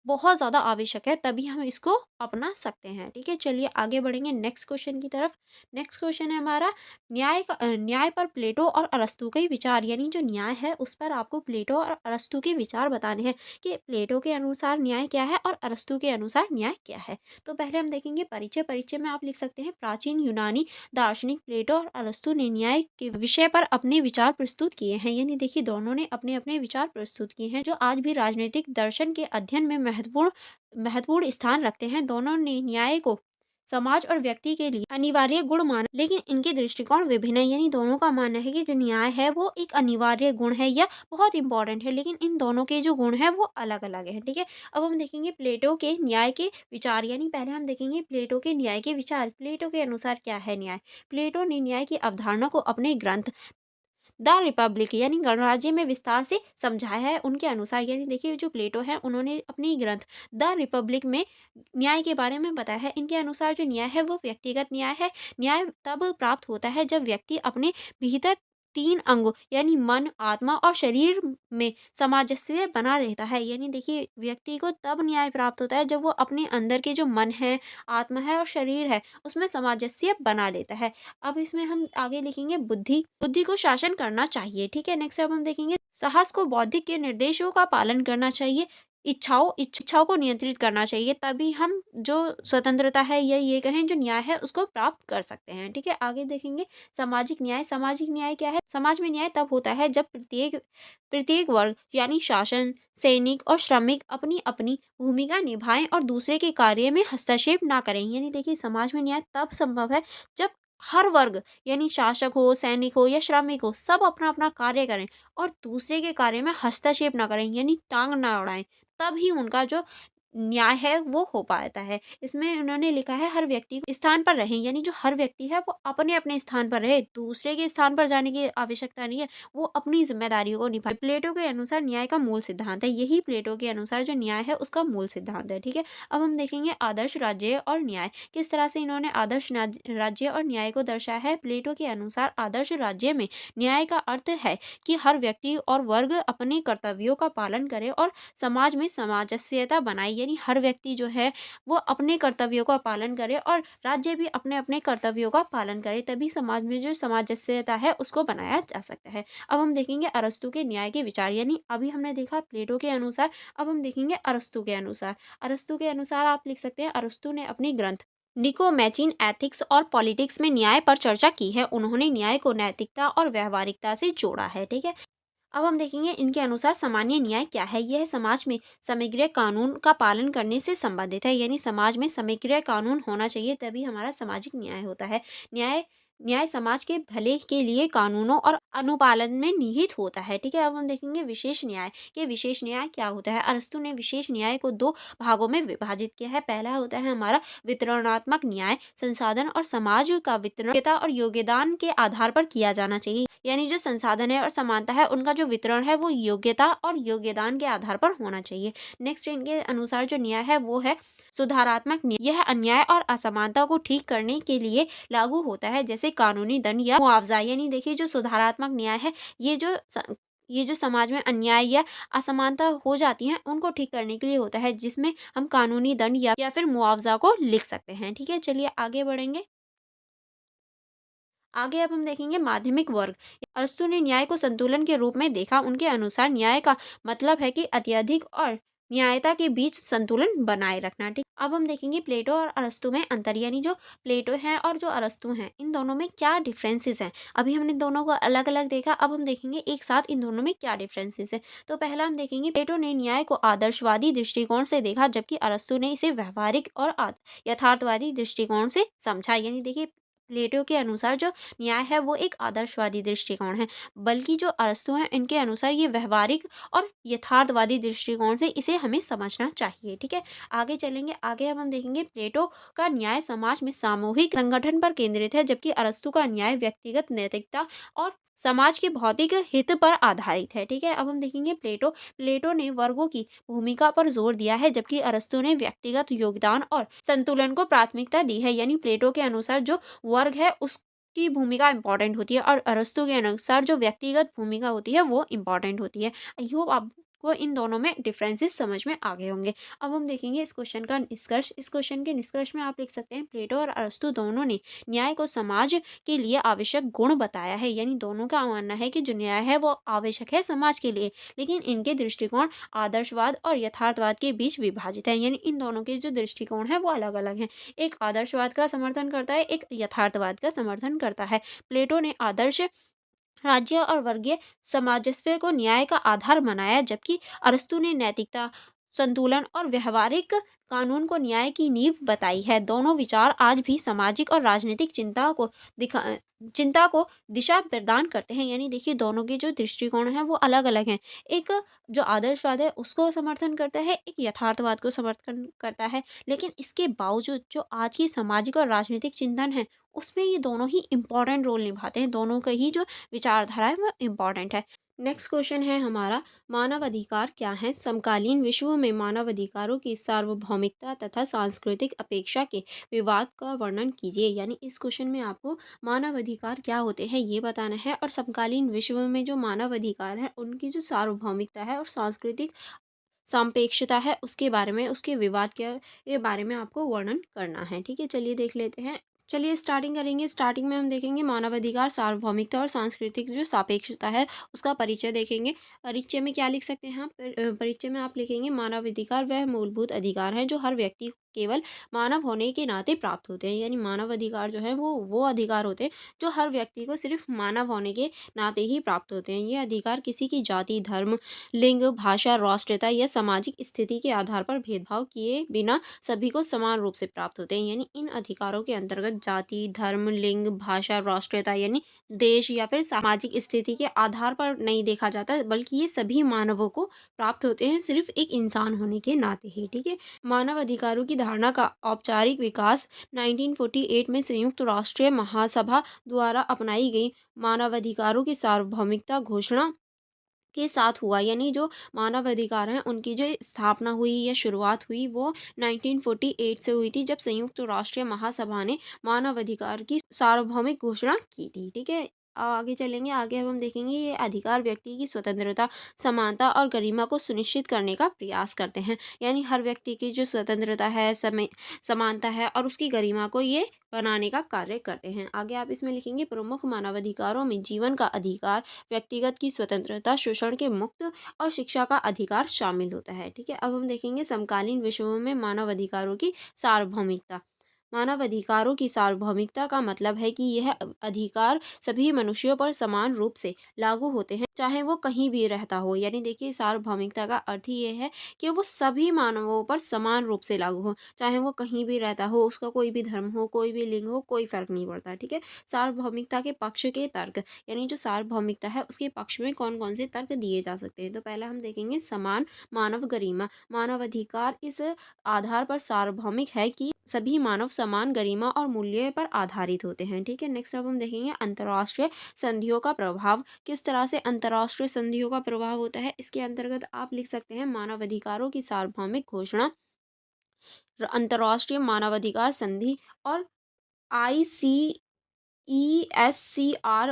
बहुत ज़्यादा आवश्यक है, तभी हम इसको अपना सकते हैं। ठीक है, चलिए आगे बढ़ेंगे नेक्स्ट क्वेश्चन की तरफ। नेक्स्ट क्वेश्चन है हमारा न्याय पर प्लेटो और अरस्तू के विचार। यानी जो न्याय है उस पर आपको प्लेटो और अरस्तू के विचार बताने हैं कि प्लेटो के अनुसार न्याय क्या है और अरस्तू के अनुसार न्याय क्या है। तो पहले हम देखेंगे परिचय। परिचय में आप लिख सकते हैं प्राचीन यूनानी दार्शनिक प्लेटो और अरस्तू ने न्याय के विषय पर अपने विचार प्रस्तुत किए हैं। यानी देखिए दोनों ने अपने अपने विचार प्रस्तुत किए हैं जो आज भी राजनीतिक दर्शन के अध्ययन में महत्वपूर्ण स्थान रखते हैं। दोनों ने न्याय को समाज और व्यक्ति के लिए अनिवार्य गुण माना, लेकिन इनके दृष्टिकोण विभिन्न है। यानी दोनों का मानना है कि जो न्याय है वो एक अनिवार्य गुण है या बहुत इंपॉर्टेंट है, लेकिन इन दोनों के जो गुण है वो अलग अलग है। ठीक है, अब हम देखेंगे प्लेटो के न्याय के विचार। यानी पहले हम देखेंगे प्लेटो के न्याय के विचार। प्लेटो के अनुसार क्या है न्याय। प्लेटो ने न्याय की अवधारणा को अपने ग्रंथ द रिपब्लिक यानी गणराज्य में विस्तार से समझाया है। उनके अनुसार यानी देखिए जो प्लेटो है उन्होंने अपनी ग्रंथ द रिपब्लिक में न्याय के बारे में बताया है। इनके अनुसार जो न्याय है वो व्यक्तिगत न्याय है। न्याय तब प्राप्त होता है जब व्यक्ति अपने भीतर तीन अंगों यानी मन आत्मा और शरीर में सामंजस्य बना रहता है। यानी देखिए व्यक्ति को तब न्याय प्राप्त होता है जब वो अपने अंदर के जो मन है, आत्मा है और शरीर है उसमें सामंजस्य बना लेता है। अब इसमें हम आगे लिखेंगे बुद्धि। बुद्धि को शासन करना चाहिए। ठीक है, नेक्स्ट अब हम देखेंगे साहस को बौद्धिक के निर्देशों का पालन करना चाहिए। इच्छाओं को नियंत्रित करना चाहिए, तभी हम जो स्वतंत्रता है या ये कहें जो न्याय है उसको प्राप्त कर सकते हैं। ठीक है, आगे देखेंगे सामाजिक न्याय। सामाजिक न्याय क्या है। समाज में न्याय तब होता है जब प्रत्येक प्रत्येक वर्ग यानी शासन, सैनिक और श्रमिक अपनी अपनी भूमिका निभाएं और दूसरे के कार्य में हस्तक्षेप ना करें। यानी देखिए समाज में न्याय तब संभव है जब हर वर्ग यानी शासक हो, सैनिक हो या श्रमिक हो, सब अपना अपना कार्य करें और दूसरे के कार्य में हस्तक्षेप ना करें यानी टांग ना अड़ाएं। तब ही उनका जो न्याय है वो हो पाता है। इसमें उन्होंने लिखा है हर व्यक्ति को स्थान पर रहें, यानी जो हर व्यक्ति है वो अपने-अपने स्थान पर रहे, दूसरे के स्थान पर जाने की आवश्यकता नहीं है, वो अपनी ज़िम्मेदारियों को निभाए। प्लेटो के अनुसार न्याय का मूल सिद्धांत है, यही प्लेटो के अनुसार जो न्याय है उसका मूल सिद्धांत है, ठीक है? अब हम देखेंगे आदर्श राज्य और न्याय, किस तरह से इन्होंने आदर्श राज्य और न्याय को दर्शाया है। प्लेटो के अनुसार आदर्श राज्य में न्याय का अर्थ है कि हर व्यक्ति और वर्ग अपने कर्तव्यों का पालन करे और समाज में सामंजस्यता बनाए, यानी हर व्यक्ति जो है वो अपने कर्तव्यों का पालन करे और राज्य भी अपने अपने कर्तव्यों का पालन करे, तभी समाज में जो सामंजस्यता है उसको बनाया जा सकता है। अब हम देखेंगे अरस्तु के न्याय के विचार, यानी अभी हमने देखा प्लेटो के अनुसार, अब हम देखेंगे अरस्तु के अनुसार। अरस्तु के अनुसार आप लिख सकते हैं, अरस्तु ने अपनी ग्रंथ निकोमैचीन एथिक्स और पॉलिटिक्स में न्याय पर चर्चा की है। उन्होंने न्याय को नैतिकता और व्यवहारिकता से जोड़ा है, ठीक है? अब हम देखेंगे इनके अनुसार सामान्य न्याय क्या है। यह समाज में समग्र कानून का पालन करने से संबंधित है, यानी समाज में समग्र कानून होना चाहिए तभी हमारा सामाजिक न्याय होता है। न्याय न्याय समाज के भले के लिए कानूनों और अनुपालन में निहित होता है, ठीक है? अब हम देखेंगे विशेष न्याय, कि विशेष न्याय क्या होता है। अरस्तु ने विशेष न्याय को दो भागों में विभाजित किया है। पहला होता है हमारा वितरणात्मक न्याय, संसाधन और समाज का वितरण योग्यता और योगदान के आधार पर किया जाना चाहिए, यानी जो संसाधन है और समानता है उनका जो वितरण है वो योग्यता और योगदान के आधार पर होना चाहिए। नेक्स्ट इनके अनुसार जो न्याय है वो है सुधारात्मक न्याय। यह अन्याय और असमानता को ठीक करने के लिए लागू होता है, जैसे कानूनी दंड या मुआवजा। यानी देखिए जो सुधारात्मक न्याय है, ये जो समाज में अन्याय या असमानता हो जाती है उनको ठीक करने के लिए होता है, जिसमें हम कानूनी दंड या फिर मुआवजा को लिख सकते हैं, ठीक है? चलिए आगे बढ़ेंगे। आगे अब हम देखेंगे माध्यमिक वर्ग। अरस्तु ने न्याय को संतुलन के रूप में देखा। उनके अनुसार न्याय का मतलब है कि अत्यधिक और न्यायता के बीच संतुलन बनाए रखना, ठीक। अब हम देखेंगे प्लेटो और अरस्तु में अंतर, यानी जो प्लेटो है और जो अरस्तु हैं इन दोनों में क्या डिफरेंसेस हैं। अभी हमने दोनों को अलग अलग देखा, अब हम देखेंगे एक साथ इन दोनों में क्या डिफरेंसेस हैं। तो पहला हम देखेंगे प्लेटो ने न्याय को आदर्शवादी दृष्टिकोण से देखा, जबकि अरस्तु ने इसे व्यवहारिक और यथार्थवादी दृष्टिकोण से समझा। यानी देखिए प्लेटो के अनुसार जो न्याय है वो एक आदर्शवादी दृष्टिकोण है, बल्कि जो अरस्तु हैं इनके अनुसार ये व्यवहारिक और यथार्थवादी दृष्टिकोण से इसे हमें समझना चाहिए, ठीक है? आगे चलेंगे। आगे अब हम देखेंगे प्लेटो का न्याय समाज में सामूहिक संगठन पर केंद्रित है, जबकि अरस्तु का न्याय व्यक्तिगत नैतिकता और समाज के भौतिक हित पर आधारित है, ठीक है? अब हम देखेंगे प्लेटो ने वर्गों की भूमिका पर जोर दिया है, जबकि अरस्तु ने व्यक्तिगत योगदान और संतुलन को प्राथमिकता दी है। यानी प्लेटो के अनुसार जो वर्ग है उसकी भूमिका इम्पोर्टेंट होती है और अरस्तु के अनुसार जो व्यक्तिगत भूमिका होती है वो इम्पोर्टेंट होती है। आई होप आपको इन दोनों में डिफरेंसेस समझ में आ गए होंगे। अब हम देखेंगे इस क्वेश्चन का निष्कर्ष। इस क्वेश्चन के निष्कर्ष में आप लिख सकते हैं प्लेटो और अरस्तु दोनों ने न्याय को समाज के लिए आवश्यक गुण बताया है, यानी दोनों का मानना है कि जो न्याय है वो आवश्यक है समाज के लिए, लेकिन इनके दृष्टिकोण आदर्शवाद और यथार्थवाद के बीच विभाजित है, यानी इन दोनों के जो दृष्टिकोण है वो अलग अलग हैं। एक आदर्शवाद का समर्थन करता है, एक यथार्थवाद का समर्थन करता है। प्लेटो ने आदर्श राज्य और वर्गीय सामंजस्य को न्याय का आधार बनाया, जबकि अरस्तु ने नैतिकता, संतुलन और व्यवहारिक कानून को न्याय की नींव बताई है। दोनों विचार आज भी सामाजिक और राजनीतिक चिंता को दिशा प्रदान करते हैं। यानी देखिए दोनों के जो दृष्टिकोण हैं वो अलग अलग हैं। एक जो आदर्शवाद है उसको समर्थन करता है, एक यथार्थवाद को समर्थन करता है, लेकिन इसके बावजूद जो आज की सामाजिक और राजनीतिक चिंतन है उसमें ये दोनों ही इम्पोर्टेंट रोल निभाते हैं। दोनों का ही जो विचारधारा है वो इम्पोर्टेंट है। नेक्स्ट क्वेश्चन है हमारा, मानव अधिकार क्या है। समकालीन विश्व में मानव अधिकारों की सार्वभौमिकता तथा सांस्कृतिक अपेक्षा के विवाद का वर्णन कीजिए। यानी इस क्वेश्चन में आपको मानव अधिकार क्या होते हैं ये बताना है, और समकालीन विश्व में जो मानव अधिकार है उनकी जो सार्वभौमिकता है और सांस्कृतिक सापेक्षता है उसके बारे में, उसके विवाद के बारे में आपको वर्णन करना है, ठीक है? चलिए देख लेते हैं। चलिए स्टार्टिंग करेंगे। स्टार्टिंग में हम देखेंगे मानवाधिकार, सार्वभौमिकता और सांस्कृतिक जो सापेक्षता है उसका परिचय देखेंगे। परिचय में क्या लिख सकते हैं आप? परिचय में आप लिखेंगे मानवाधिकार वह मूलभूत अधिकार है जो हर व्यक्ति केवल मानव होने के नाते प्राप्त होते हैं। यानी मानव अधिकार जो है वो अधिकार होते हैं जो हर व्यक्ति को सिर्फ मानव होने के नाते ही प्राप्त होते हैं। ये अधिकार किसी की जाति, धर्म, लिंग, भाषा, राष्ट्रीयता या सामाजिक स्थिति के आधार पर भेदभाव किए बिना सभी को समान रूप से प्राप्त होते हैं। यानी इन अधिकारों के अंतर्गत जाति, धर्म, लिंग, भाषा, राष्ट्रीयता यानी देश या फिर सामाजिक स्थिति के आधार पर नहीं देखा जाता, बल्कि ये सभी मानवों को प्राप्त होते हैं सिर्फ एक इंसान होने के नाते ही। ठीक है। मानव अधिकारों की धारणा का औपचारिक विकास 1948 में संयुक्त राष्ट्र महासभा द्वारा अपनाई गई मानवाधिकारों की सार्वभौमिकता घोषणा के साथ हुआ। यानी जो मानव अधिकार हैं उनकी जो स्थापना हुई या शुरुआत हुई वो 1948 से हुई थी, जब संयुक्त राष्ट्र महासभा ने मानव अधिकार की सार्वभौमिक घोषणा की थी। ठीक है। आगे चलेंगे। आगे अब हम देखेंगे ये अधिकार व्यक्ति की स्वतंत्रता, समानता और गरिमा को सुनिश्चित करने का प्रयास करते हैं। यानी हर व्यक्ति की जो स्वतंत्रता है, समय समानता है और उसकी गरिमा को ये बनाने का कार्य करते हैं। आगे आप इसमें लिखेंगे प्रमुख मानवाधिकारों में जीवन का अधिकार, व्यक्तिगत की स्वतंत्रता, शोषण के मुक्त और शिक्षा का अधिकार शामिल होता है। ठीक है। अब हम देखेंगे समकालीन विश्वों में मानव अधिकारों की सार्वभौमिकता। मानव अधिकारों की सार्वभौमिकता का मतलब है कि यह अधिकार सभी मनुष्यों पर समान रूप से लागू होते हैं, चाहे वो कहीं भी रहता हो। यानी देखिए सार्वभौमिकता का अर्थ ही ये है कि वो सभी मानवों पर समान रूप से लागू हो, चाहे वो कहीं भी रहता हो, उसका कोई भी धर्म हो, कोई भी लिंग हो, कोई फर्क नहीं पड़ता। ठीक है। सार्वभौमिकता के पक्ष के तर्क, यानी जो सार्वभौमिकता है उसके पक्ष में कौन कौन से तर्क दिए जा सकते हैं। तो पहला हम देखेंगे समान मानव गरिमा। मानव अधिकार इस आधार पर सार्वभौमिक है कि सभी मानव समान गरिमा और मूल्य पर आधारित होते हैं। ठीक है। नेक्स्ट अब हम देखेंगे अंतर्राष्ट्रीय संधियों का प्रभाव। किस तरह से अंतर्राष्ट्रीय संधियों का प्रभाव होता है, इसके अंतर्गत आप लिख सकते हैं मानव अधिकारों की सार्वभौमिक घोषणा, अंतर्राष्ट्रीय मानवाधिकार संधि और ICESCR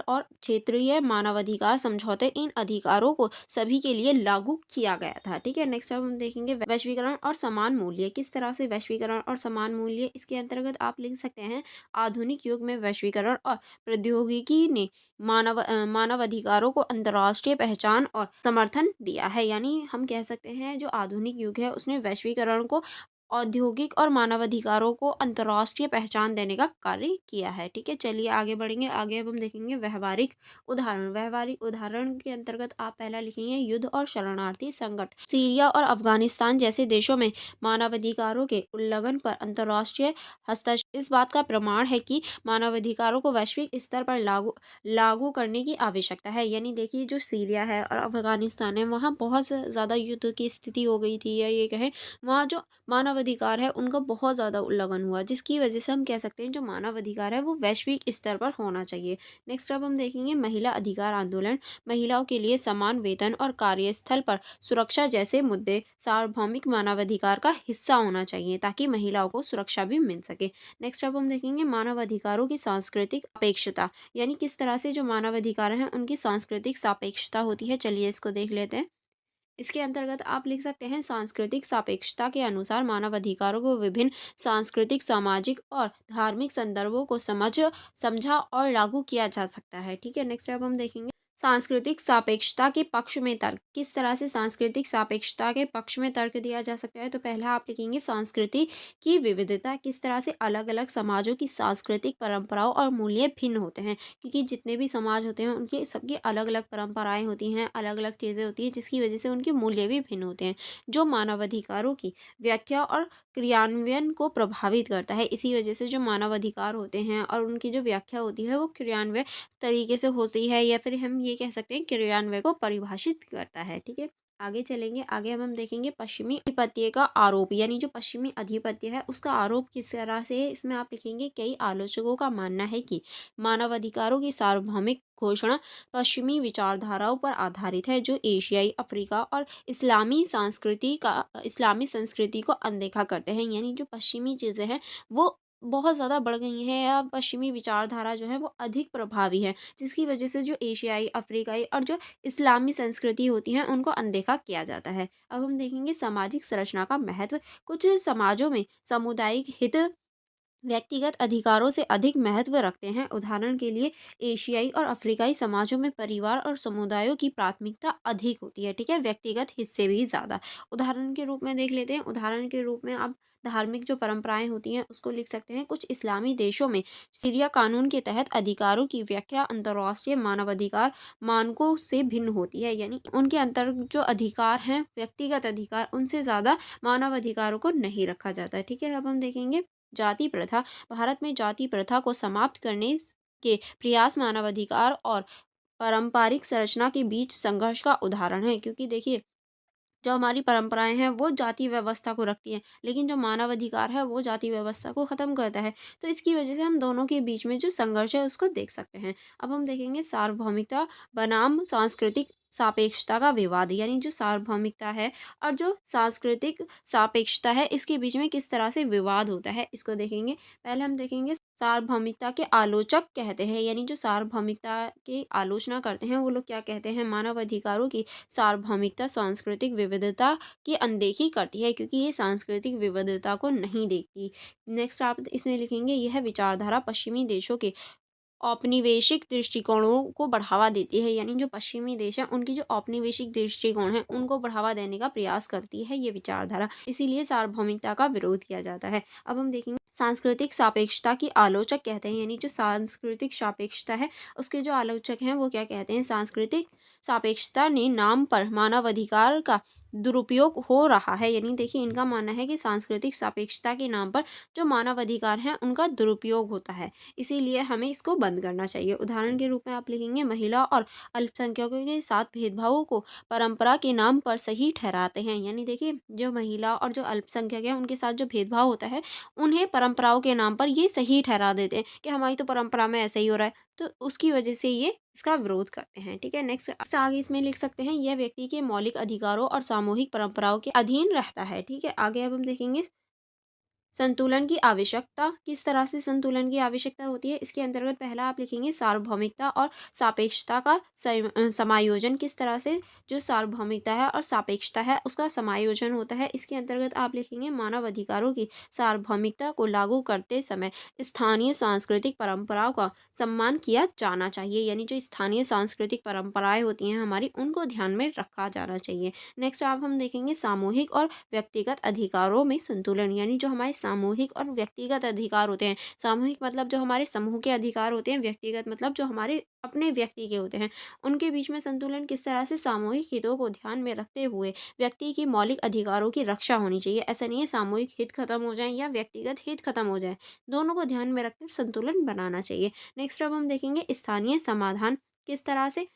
और क्षेत्रीय मानवाधिकार समझौते, इन अधिकारों को सभी के लिए लागू किया गया था। ठीक है। नेक्स्ट अब हम देखेंगे वैश्वीकरण और समान मूल्य। किस तरह से वैश्वीकरण और समान मूल्य, इसके अंतर्गत आप लिख सकते हैं आधुनिक युग में वैश्वीकरण और प्रौद्योगिकी ने मानव अधिकारों को अंतर्राष्ट्रीय पहचान और समर्थन दिया है। यानी हम कह सकते हैं जो आधुनिक युग है उसने वैश्वीकरण को, औद्योगिक और मानवाधिकारों को अंतर्राष्ट्रीय पहचान देने का कार्य किया है। ठीक है। चलिए आगे बढ़ेंगे। आगे अब हम देखेंगे व्यवहारिक उदाहरण। व्यवहारिक उदाहरण के अंतर्गत आप पहला लिखेंगे युद्ध और शरणार्थी संकट। सीरिया और अफगानिस्तान जैसे देशों में मानवाधिकारों के उल्लंघन पर अंतर्राष्ट्रीय हस्तक्षेप इस बात का प्रमाण है कि मानवाधिकारों को वैश्विक स्तर पर लागू करने की आवश्यकता है। यानी देखिए जो सीरिया है और अफगानिस्तान है वहाँ बहुत ज़्यादा युद्ध की स्थिति हो गई थी, या ये कहें वहाँ जो मानव अधिकार है उनका बहुत ज़्यादा उल्लंघन हुआ, जिसकी वजह से हम कह सकते हैं जो मानव अधिकार है वो वैश्विक स्तर पर होना चाहिए। नेक्स्ट अब हम देखेंगे महिला अधिकार आंदोलन। महिलाओं के लिए समान वेतन और कार्यस्थल पर सुरक्षा जैसे मुद्दे सार्वभौमिक मानवाधिकार का हिस्सा होना चाहिए ताकि महिलाओं को सुरक्षा भी मिल सके। नेक्स्ट अब हम देखेंगे मानव अधिकारों की सांस्कृतिक अपेक्षता। यानी किस तरह से जो मानव अधिकार हैं उनकी सांस्कृतिक सापेक्षता होती है। चलिए इसको देख लेते हैं। इसके अंतर्गत आप लिख सकते हैं सांस्कृतिक सापेक्षता के अनुसार मानव अधिकारों को विभिन्न सांस्कृतिक, सामाजिक और धार्मिक संदर्भों को समझा और लागू किया जा सकता है। ठीक है। नेक्स्ट अब हम देखेंगे सांस्कृतिक सापेक्षता के पक्ष में तर्क। किस तरह से सांस्कृतिक सापेक्षता के पक्ष में तर्क दिया जा सकता है। तो पहला आप लिखेंगे संस्कृति की विविधता। किस तरह से अलग अलग समाजों की सांस्कृतिक परंपराओं और मूल्य भिन्न होते हैं, क्योंकि जितने भी समाज होते हैं उनके सबकी अलग अलग परंपराएं होती हैं, अलग अलग चीज़ें होती हैं, जिसकी वजह से उनके मूल्य भी भिन्न होते हैं, जो मानवाधिकारों की व्याख्या और क्रियान्वयन को प्रभावित करता है। इसी वजह से जो मानवाधिकार होते हैं और उनकी जो व्याख्या होती है वो क्रियान्वयन तरीके से होती है, या फिर हम ये कह सकते हैं क्रियान्वयन को परिभाषित करता है। ठीक है। आगे चलेंगे। आगे हम देखेंगे पश्चिमी आधिपत्य का आरोप। यानी जो पश्चिमी आधिपत्य है उसका आरोप किस तरह से है, इसमें आप लिखेंगे कई आलोचकों का मानना है कि मानवाधिकारों की सार्वभौमिक घोषणा पश्चिमी विचारधाराओं पर आधारित है, जो एशियाई, अफ्रीका और इस्लामी संस्कृति को अनदेखा करते हैं। यानी जो पश्चिमी चीज़ें हैं वो बहुत ज़्यादा बढ़ गई हैं, या पश्चिमी विचारधारा जो है वो अधिक प्रभावी है, जिसकी वजह से जो एशियाई, अफ्रीकाई और जो इस्लामी संस्कृति होती हैं उनको अनदेखा किया जाता है। अब हम देखेंगे सामाजिक संरचना का महत्व। कुछ समाजों में सामुदायिक हित व्यक्तिगत अधिकारों से अधिक महत्व रखते हैं। उदाहरण के लिए एशियाई और अफ्रीकाई समाजों में परिवार और समुदायों की प्राथमिकता अधिक होती है, ठीक है, व्यक्तिगत हिस्से भी ज़्यादा। उदाहरण के रूप में देख लेते हैं, उदाहरण के रूप में आप धार्मिक जो परंपराएं होती हैं उसको लिख सकते हैं। कुछ इस्लामी देशों में सीरिया कानून के तहत अधिकारों की व्याख्या अंतर्राष्ट्रीय मानवाधिकार मानकों से भिन्न होती है, यानी उनके अंतर जो अधिकार हैं, व्यक्तिगत अधिकार, उनसे ज़्यादा मानव अधिकारों को नहीं रखा जाता है, ठीक है। अब हम देखेंगे जाति प्रथा। भारत में जाति प्रथा को समाप्त करने के प्रयास मानवाधिकार और पारंपरिक संरचना के बीच संघर्ष का उदाहरण है, क्योंकि देखिए जो हमारी परंपराएं हैं वो जाति व्यवस्था को रखती हैं, लेकिन जो मानव अधिकार है वो जाति व्यवस्था को ख़त्म करता है। तो इसकी वजह से हम दोनों के बीच में जो संघर्ष है उसको देख सकते हैं। अब हम देखेंगे सार्वभौमिकता बनाम सांस्कृतिक सापेक्षता का विवाद, यानी जो सार्वभौमिकता है और जो सांस्कृतिक सापेक्षता है इसके बीच में किस तरह से विवाद होता है, इसको देखेंगे। पहले हम देखेंगे सार्वभौमिकता के आलोचक कहते हैं, यानी जो सार्वभौमिकता की आलोचना करते हैं वो लोग क्या कहते हैं, मानव अधिकारों की सार्वभौमिकता सांस्कृतिक विविधता की अनदेखी करती है, क्योंकि ये सांस्कृतिक विविधता को नहीं देखती। नेक्स्ट आप इसमें लिखेंगे, यह विचारधारा पश्चिमी देशों के औपनिवेशिक दृष्टिकोणों को बढ़ावा देती है, यानी जो पश्चिमी देश हैं उनकी जो औपनिवेशिक दृष्टिकोण है उनको बढ़ावा देने का प्रयास करती है ये विचारधारा, इसीलिए सार्वभौमिकता का विरोध किया जाता है। अब हम देखेंगे सांस्कृतिक सापेक्षता की आलोचक कहते हैं, यानी जो सांस्कृतिक सापेक्षता है उसके जो आलोचक हैं वो क्या कहते हैं, सांस्कृतिक सापेक्षता ने नाम पर मानवाधिकार का दुरुपयोग हो रहा है, यानी देखिए इनका मानना है कि सांस्कृतिक सापेक्षता के नाम पर जो मानव अधिकार हैं उनका दुरुपयोग होता है, इसीलिए हमें इसको बंद करना चाहिए। उदाहरण के रूप में आप लिखेंगे महिला और अल्पसंख्यकों के साथ भेदभाव को परंपरा के नाम पर सही ठहराते हैं, यानी देखिए जो महिला और जो अल्पसंख्यक हैं उनके साथ जो भेदभाव होता है उन्हें परंपराओं के नाम पर ये सही ठहरा देते हैं कि हमारी तो परंपरा में ऐसा ही हो रहा है, तो उसकी वजह से ये इसका विरोध करते हैं, ठीक है। नेक्स्ट आगे इसमें लिख सकते हैं, यह व्यक्ति के मौलिक अधिकारों और सामूहिक परंपराओं के अधीन रहता है, ठीक है। आगे अब हम देखेंगे संतुलन की आवश्यकता, किस तरह से संतुलन की आवश्यकता होती है, इसके अंतर्गत पहला आप लिखेंगे सार्वभौमिकता और सापेक्षता का समायोजन, किस तरह से जो सार्वभौमिकता है और सापेक्षता है उसका समायोजन होता है। इसके अंतर्गत आप लिखेंगे मानव अधिकारों की सार्वभौमिकता को लागू करते समय स्थानीय सांस्कृतिक परंपराओं का सम्मान किया जाना चाहिए, यानी जो स्थानीय सांस्कृतिक परंपराएं होती हैं हमारी उनको ध्यान में रखा जाना चाहिए। नेक्स्ट आप हम देखेंगे सामूहिक और व्यक्तिगत अधिकारों में संतुलन, यानी जो हमारे सामूहिक और व्यक्तिगत अधिकार होते हैं, सामूहिक मतलब जो हमारे समूह के अधिकार होते हैं, व्यक्तिगत मतलब जो हमारे अपने व्यक्ति के होते हैं, उनके बीच में संतुलन किस तरह से सामूहिक हितों को ध्यान में रखते हुए व्यक्ति की मौलिक अधिकारों की रक्षा होनी चाहिए। ऐसा नहीं है सामूहिक हित खत्म हो जाए या व्यक्तिगत हित खत्म हो जाए, दोनों को ध्यान में रखकर संतुलन बनाना चाहिए। नेक्स्ट अब हम देखेंगे स्थानीय समाधान, किस तरह से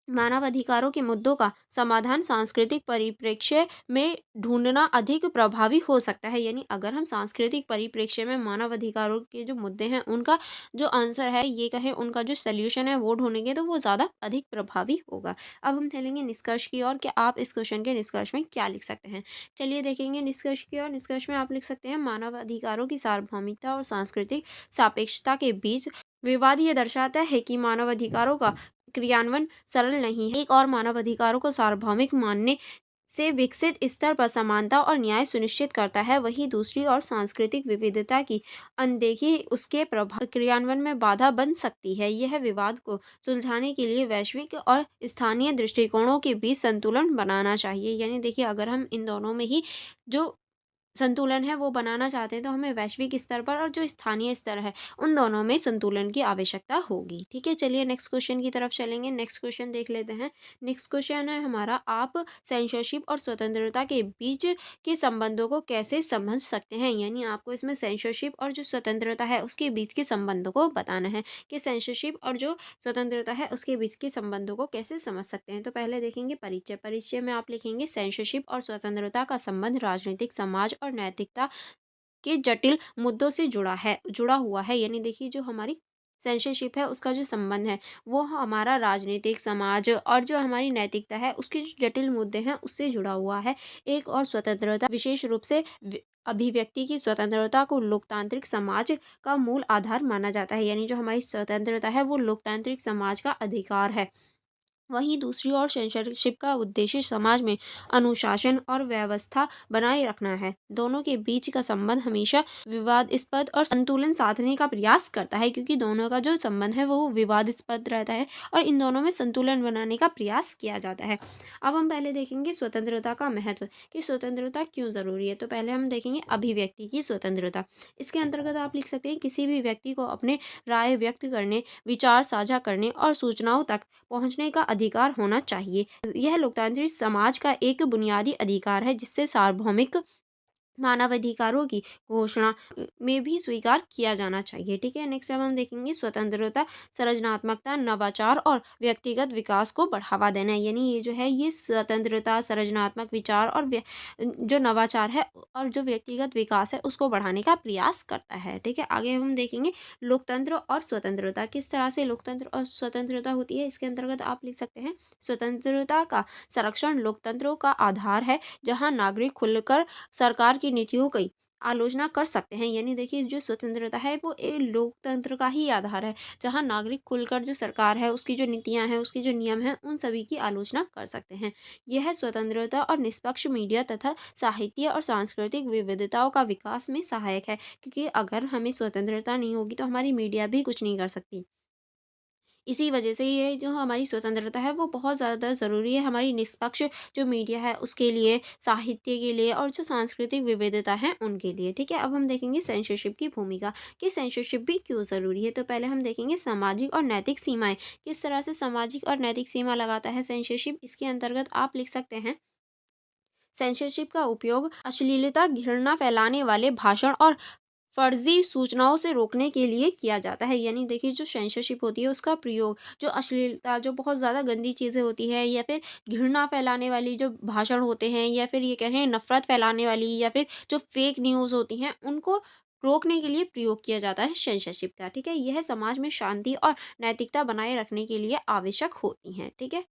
मानव अधिकारों के मुद्दों का समाधान सांस्कृतिक परिप्रेक्ष्य में ढूंढना अधिक प्रभावी हो सकता है, यानी अगर हम सांस्कृतिक परिप्रेक्ष्य में मानव अधिकारों के जो मुद्दे हैं उनका जो आंसर है, ये कहें उनका जो सल्यूशन है वो ढूंढेंगे तो वो ज़्यादा अधिक प्रभावी होगा। अब हम चलेंगे निष्कर्ष की ओर कि आप इस क्वेश्चन के निष्कर्ष में क्या लिख सकते हैं। चलिए देखेंगे निष्कर्ष की ओर। निष्कर्ष में आप लिख सकते हैं मानव अधिकारों की सार्वभौमिकता और सांस्कृतिक सापेक्षता के बीच विवाद ये दर्शाता है कि मानव अधिकारों का क्रियान्वयन सरल नहीं है। एक और मानव अधिकारों को सार्वभौमिक मानने से विकसित स्तर पर समानता और न्याय सुनिश्चित करता है, वहीं दूसरी ओर सांस्कृतिक विविधता की अनदेखी उसके प्रभाव क्रियान्वयन में बाधा बन सकती है। यह विवाद को सुलझाने के लिए वैश्विक और स्थानीय दृष्टिकोणों के बीच संतुलन बनाना चाहिए, यानी देखिए अगर हम इन दोनों में ही जो संतुलन है वो बनाना चाहते हैं तो हमें वैश्विक स्तर पर और जो स्थानीय स्तर है उन दोनों में संतुलन की आवश्यकता होगी, ठीक है। चलिए नेक्स्ट क्वेश्चन की तरफ चलेंगे। नेक्स्ट क्वेश्चन देख लेते हैं। नेक्स्ट क्वेश्चन है हमारा, आप सेंसरशिप और स्वतंत्रता के बीच के संबंधों को कैसे समझ सकते हैं, यानी आपको इसमें सेंसरशिप और जो स्वतंत्रता है उसके बीच के संबंधों को बताना है कि सेंसरशिप और जो स्वतंत्रता है उसके बीच के संबंधों को कैसे समझ सकते हैं। तो पहले देखेंगे परिचय। परिचय में आप लिखेंगे सेंसरशिप और स्वतंत्रता का संबंध राजनीतिक समाज और नैतिकता के जटिल मुद्दों से जुड़ा हुआ है, यानी देखिए जो हमारी सेंसरशिप है उसका जो संबंध है वो हमारा राजनीतिक समाज और जो हमारी नैतिकता है उसके जो जटिल मुद्दे हैं उससे जुड़ा हुआ है। एक और स्वतंत्रता विशेष रूप से अभिव्यक्ति की स्वतंत्रता को लोकतांत्रिक समाज का मूल आधार माना जाता है, यानी जो हमारी स्वतंत्रता है वो लोकतांत्रिक समाज का अधिकार है। वहीं दूसरी ओर सेंसरशिप का उद्देश्य समाज में अनुशासन और व्यवस्था बनाए रखना है। दोनों के बीच का संबंध हमेशा विवादास्पद और संतुलन साधने का प्रयास करता है, क्योंकि दोनों का जो संबंध है वो विवादास्पद रहता है और इन दोनों में संतुलन बनाने का प्रयास किया जाता है। अब हम पहले देखेंगे स्वतंत्रता का महत्व, कि स्वतंत्रता क्यों ज़रूरी है। तो पहले हम देखेंगे अभिव्यक्ति की स्वतंत्रता। इसके अंतर्गत आप लिख सकते हैं किसी भी व्यक्ति को अपने राय व्यक्त करने, विचार साझा करने और सूचनाओं तक पहुंचने का अधिकार होना चाहिए। यह लोकतांत्रिक समाज का एक बुनियादी अधिकार है, जिससे सार्वभौमिक मानवाधिकारों की घोषणा में भी स्वीकार किया जाना चाहिए। ठीक है, नेक्स्ट अब हम देखेंगे स्वतंत्रता, सृजनात्मकता, नवाचार और व्यक्तिगत विकास को बढ़ावा देना। यानी ये जो है ये स्वतंत्रता, सृजनात्मक विचार और जो नवाचार है और जो व्यक्तिगत विकास है उसको बढ़ाने का प्रयास करता है। ठीक है, आगे हम देखेंगे लोकतंत्र और स्वतंत्रता, किस तरह से लोकतंत्र और स्वतंत्रता होती है। इसके अंतर्गत आप लिख सकते हैं स्वतंत्रता का संरक्षण लोकतंत्रों का आधार है, जहाँ नागरिक खुलकर सरकार की नीतियों की आलोचना कर सकते हैं। यानी देखिए जो स्वतंत्रता है वो एक लोकतंत्र का ही आधार है, जहां नागरिक खुलकर जो सरकार है उसकी जो नीतियां हैं, उसके जो नियम हैं, उन सभी की आलोचना कर सकते हैं। यह स्वतंत्रता और निष्पक्ष मीडिया तथा साहित्य और सांस्कृतिक विविधताओं का विकास में सहायक है, क्योंकि अगर हमें स्वतंत्रता नहीं होगी तो हमारी मीडिया भी कुछ नहीं कर सकती। इसी वजह से ये जो हमारी स्वतंत्रता है वो बहुत ज़्यादा ज़रूरी है, हमारी निष्पक्ष जो मीडिया है उसके लिए, साहित्य के लिए और जो सांस्कृतिक विविधता है उनके लिए। ठीक है, अब हम देखेंगे सेंसरशिप की भूमिका, कि सेंसरशिप भी क्यों ज़रूरी है। तो पहले हम देखेंगे सामाजिक और नैतिक सीमाएं, किस तरह से सामाजिक और नैतिक सीमा लगाता है सेंसरशिप। इसके अंतर्गत आप लिख सकते हैं सेंसरशिप का उपयोग अश्लीलता, घृणा फैलाने वाले भाषण और फर्जी सूचनाओं से रोकने के लिए किया जाता है। यानी देखिए जो सेंसरशिप होती है उसका प्रयोग जो अश्लीलता, जो बहुत ज़्यादा गंदी चीज़ें होती हैं या फिर घृणा फैलाने वाली जो भाषण होते हैं या फिर ये कहें नफ़रत फैलाने वाली या फिर जो फेक न्यूज़ होती हैं उनको रोकने के लिए प्रयोग किया जाता है सेंसरशिप का। ठीक है, यह समाज में शांति और नैतिकता बनाए रखने के लिए आवश्यक होती हैं। ठीक है,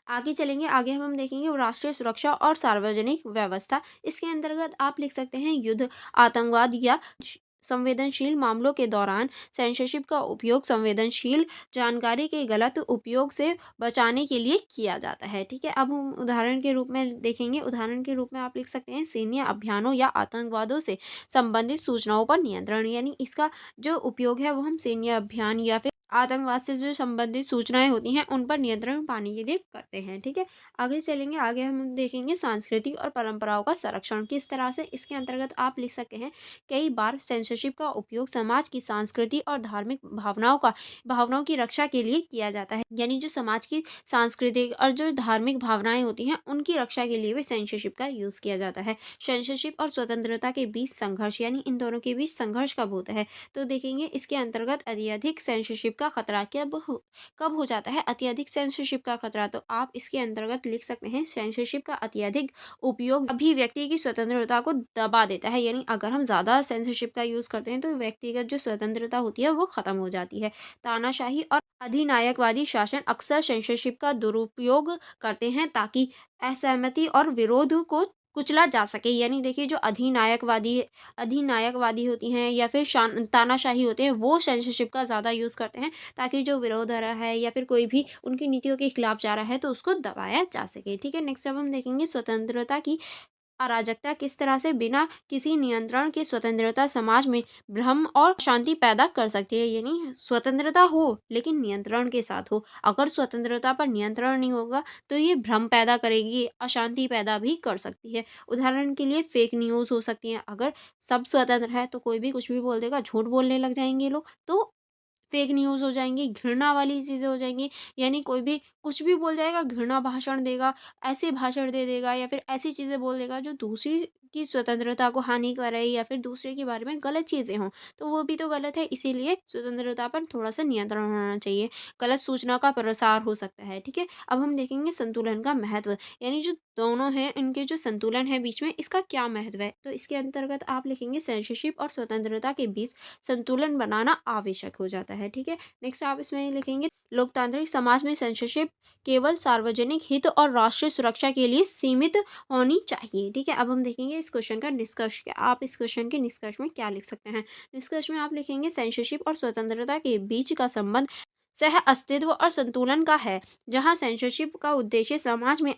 आगे चलेंगे, आगे हम देखेंगे वो राष्ट्रीय सुरक्षा और सार्वजनिक व्यवस्था। इसके अंतर्गत आप लिख सकते हैं युद्ध, आतंकवाद या संवेदनशील मामलों के दौरान सेंसरशिप का उपयोग संवेदनशील जानकारी के गलत उपयोग से बचाने के लिए किया जाता है। ठीक है, अब हम उदाहरण के रूप में देखेंगे, उदाहरण के रूप में आप लिख सकते हैं सैन्य अभियानों या आतंकवादों से संबंधित सूचनाओं पर नियंत्रण। यानी इसका जो उपयोग है वो हम सैन्य अभियान या फिर आतंकवाद से जो संबंधित सूचनाएं होती हैं उन पर नियंत्रण पाने के लिए करते हैं। ठीक है, आगे चलेंगे, आगे हम देखेंगे सांस्कृतिक और परंपराओं का संरक्षण किस तरह से। इसके अंतर्गत आप लिख सकते हैं कई बार सेंसरशिप का उपयोग समाज की संस्कृति और धार्मिक भावनाओं की रक्षा के लिए किया जाता है। यानी जो समाज की सांस्कृतिक और जो धार्मिक भावनाएं होती हैं उनकी रक्षा के लिए भी सेंसरशिप का यूज किया जाता है। सेंसरशिप और स्वतंत्रता के बीच संघर्ष, यानी इन दोनों के बीच संघर्ष कब होता है। तो देखेंगे इसके अंतर्गत अत्यधिक सेंसरशिप का खतरा कब हो जाता है। अत्यधिक सेंसरशिप का खतरा, तो आप इसके अंतर्गत लिख सकते हैं सेंसरशिप का अत्यधिक उपयोग अभिव्यक्ति की स्वतंत्रता को दबा देता है। यानी अगर हम ज़्यादा सेंसरशिप का यूज़ करते हैं तो व्यक्तिगत जो स्वतंत्रता होती है वो ख़त्म हो जाती है। तानाशाही और अधिनायकवादी शासन अक्सर सेंसरशिप का दुरुपयोग करते हैं ताकि असहमति और विरोध को कुचला जा सके। यानी देखिए जो अधिनायकवादी होती हैं या फिर तानाशाही होते हैं वो सेंसरशिप का ज़्यादा यूज़ करते हैं, ताकि जो विरोध आ रहा है या फिर कोई भी उनकी नीतियों के खिलाफ जा रहा है तो उसको दबाया जा सके। ठीक है, नेक्स्ट अब हम देखेंगे स्वतंत्रता की अराजकता, किस तरह से बिना किसी नियंत्रण के स्वतंत्रता समाज में भ्रम और शांति पैदा कर सकती है। यानी स्वतंत्रता हो लेकिन नियंत्रण के साथ हो। अगर स्वतंत्रता पर नियंत्रण नहीं होगा तो ये भ्रम पैदा करेगी, अशांति पैदा भी कर सकती है। उदाहरण के लिए फेक न्यूज़ हो सकती हैं। अगर सब स्वतंत्र है तो कोई भी कुछ भी बोल देगा, झूठ बोलने लग जाएंगे लोग, तो फेक न्यूज़ हो जाएँगी, घृणा वाली चीज़ें हो जाएँगी। यानी कोई भी कुछ भी बोल जाएगा, घृणा भाषण देगा, ऐसे भाषण दे देगा या फिर ऐसी चीज़ें बोल देगा जो दूसरी की स्वतंत्रता को हानि करे या फिर दूसरे के बारे में गलत चीज़ें हों, तो वो भी तो गलत है। इसीलिए स्वतंत्रता पर थोड़ा-सा नियंत्रण होना चाहिए। गलत सूचना का प्रसार हो सकता है, ठीक है? अब हम देखेंगे संतुलन का महत्व, यानी जो दोनों हैं, इनके जो संतुलन है बीच में, इसका क्या महत्व है? तो इसके अंतर्गत आप लिखेंगे सेंसरशिप और स्वतंत्रता के बीच संतुलन बनाना आवश्यक हो जाता है। ठीक है, नेक्स्ट आप इसमें लिखेंगे लोकतांत्रिक समाज में सेंसरशिप केवल सार्वजनिक हित और राष्ट्रीय सुरक्षा के लिए सीमित होनी चाहिए। ठीक है, अब हम देखेंगे इस क्वेश्चन का निष्कर्ष क्या। आप इस क्वेश्चन के निष्कर्ष में क्या लिख सकते हैं। निष्कर्ष में आप लिखेंगे सेंसरशिप और स्वतंत्रता के बीच का संबंध सह अस्तित्व और संतुलन का है। जहाँ सेंसरशिप का उद्देश्य समाज में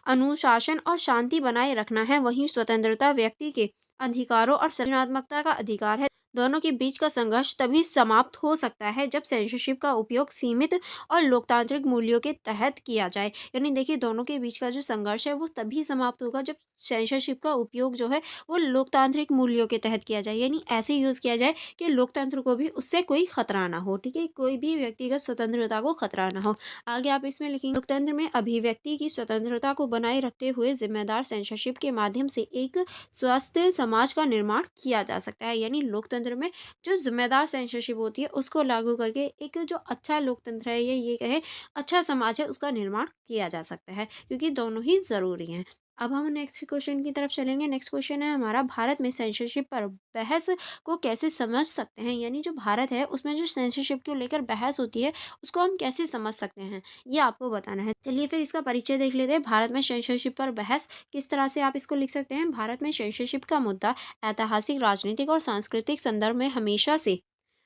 अनुशासन और शांति बनाए रखना है, वहीं स्वतंत्रता व्यक्ति के अधिकारों और सृजनात्मकता का अधिकार है। दोनों के बीच का संघर्ष तभी समाप्त हो सकता है जब सेंसरशिप का उपयोग सीमित और लोकतांत्रिक मूल्यों के तहत किया जाए। यानी देखिए, दोनों के बीच का जो संघर्ष है वो तभी समाप्त होगा जब सेंसरशिप का उपयोग जो है वो लोकतांत्रिक मूल्यों के तहत किया जाए, यानी ऐसे यूज़ किया जाए कि लोकतंत्र को भी उससे कोई खतरा ना हो। ठीक है, कोई भी व्यक्तिगत स्वतंत्रता को खतरा ना हो। आगे आप इसमें लिखेंगे, लोकतंत्र में अभिव्यक्ति की स्वतंत्रता को बनाए रखते हुए जिम्मेदार सेंसरशिप के माध्यम से एक स्वस्थ समाज का निर्माण किया जा सकता है। यानी लोकतंत्र में जो जिम्मेदार सेंसरशिप होती है उसको लागू करके एक जो अच्छा लोकतंत्र है, ये कहें अच्छा समाज है, उसका निर्माण किया जा सकता है, क्योंकि दोनों ही ज़रूरी हैं। अब हम नेक्स्ट क्वेश्चन की तरफ चलेंगे। नेक्स्ट क्वेश्चन है हमारा, भारत में सेंसरशिप पर बहस को कैसे समझ सकते हैं। यानी जो भारत है उसमें जो सेंसरशिप को लेकर बहस होती है उसको हम कैसे समझ सकते हैं, ये आपको बताना है। चलिए फिर इसका परिचय देख लेते हैं। भारत में सेंसरशिप पर बहस किस तरह से आप इसको लिख सकते हैं। भारत में सेंसरशिप का मुद्दा ऐतिहासिक, राजनीतिक और सांस्कृतिक संदर्भ में हमेशा से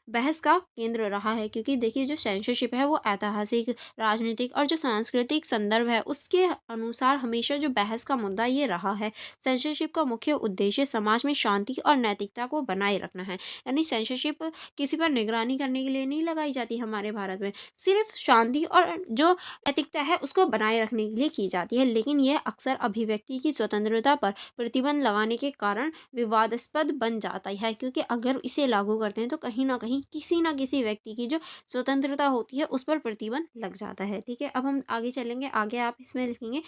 बहस का केंद्र रहा है, क्योंकि देखिए जो सेंसरशिप है वो ऐतिहासिक, राजनीतिक और जो सांस्कृतिक संदर्भ है उसके अनुसार हमेशा जो बहस का मुद्दा ये रहा है। सेंसरशिप का मुख्य उद्देश्य समाज में शांति और नैतिकता को बनाए रखना है। यानी सेंसरशिप किसी पर निगरानी करने के लिए नहीं लगाई जाती हमारे भारत में, सिर्फ शांति और जो नैतिकता है उसको बनाए रखने के लिए की जाती है। लेकिन यह अक्सर अभिव्यक्ति की स्वतंत्रता पर प्रतिबंध लगाने के कारण विवादास्पद बन जाता है, क्योंकि अगर इसे लागू करते हैं तो कहीं ना कहीं किसी ना किसी व्यक्ति की जो स्वतंत्रता होती है उस पर प्रतिबंध लग जाता है। ठीक है, अब हम आगे चलेंगे। आगे आप इसमें लिखेंगे,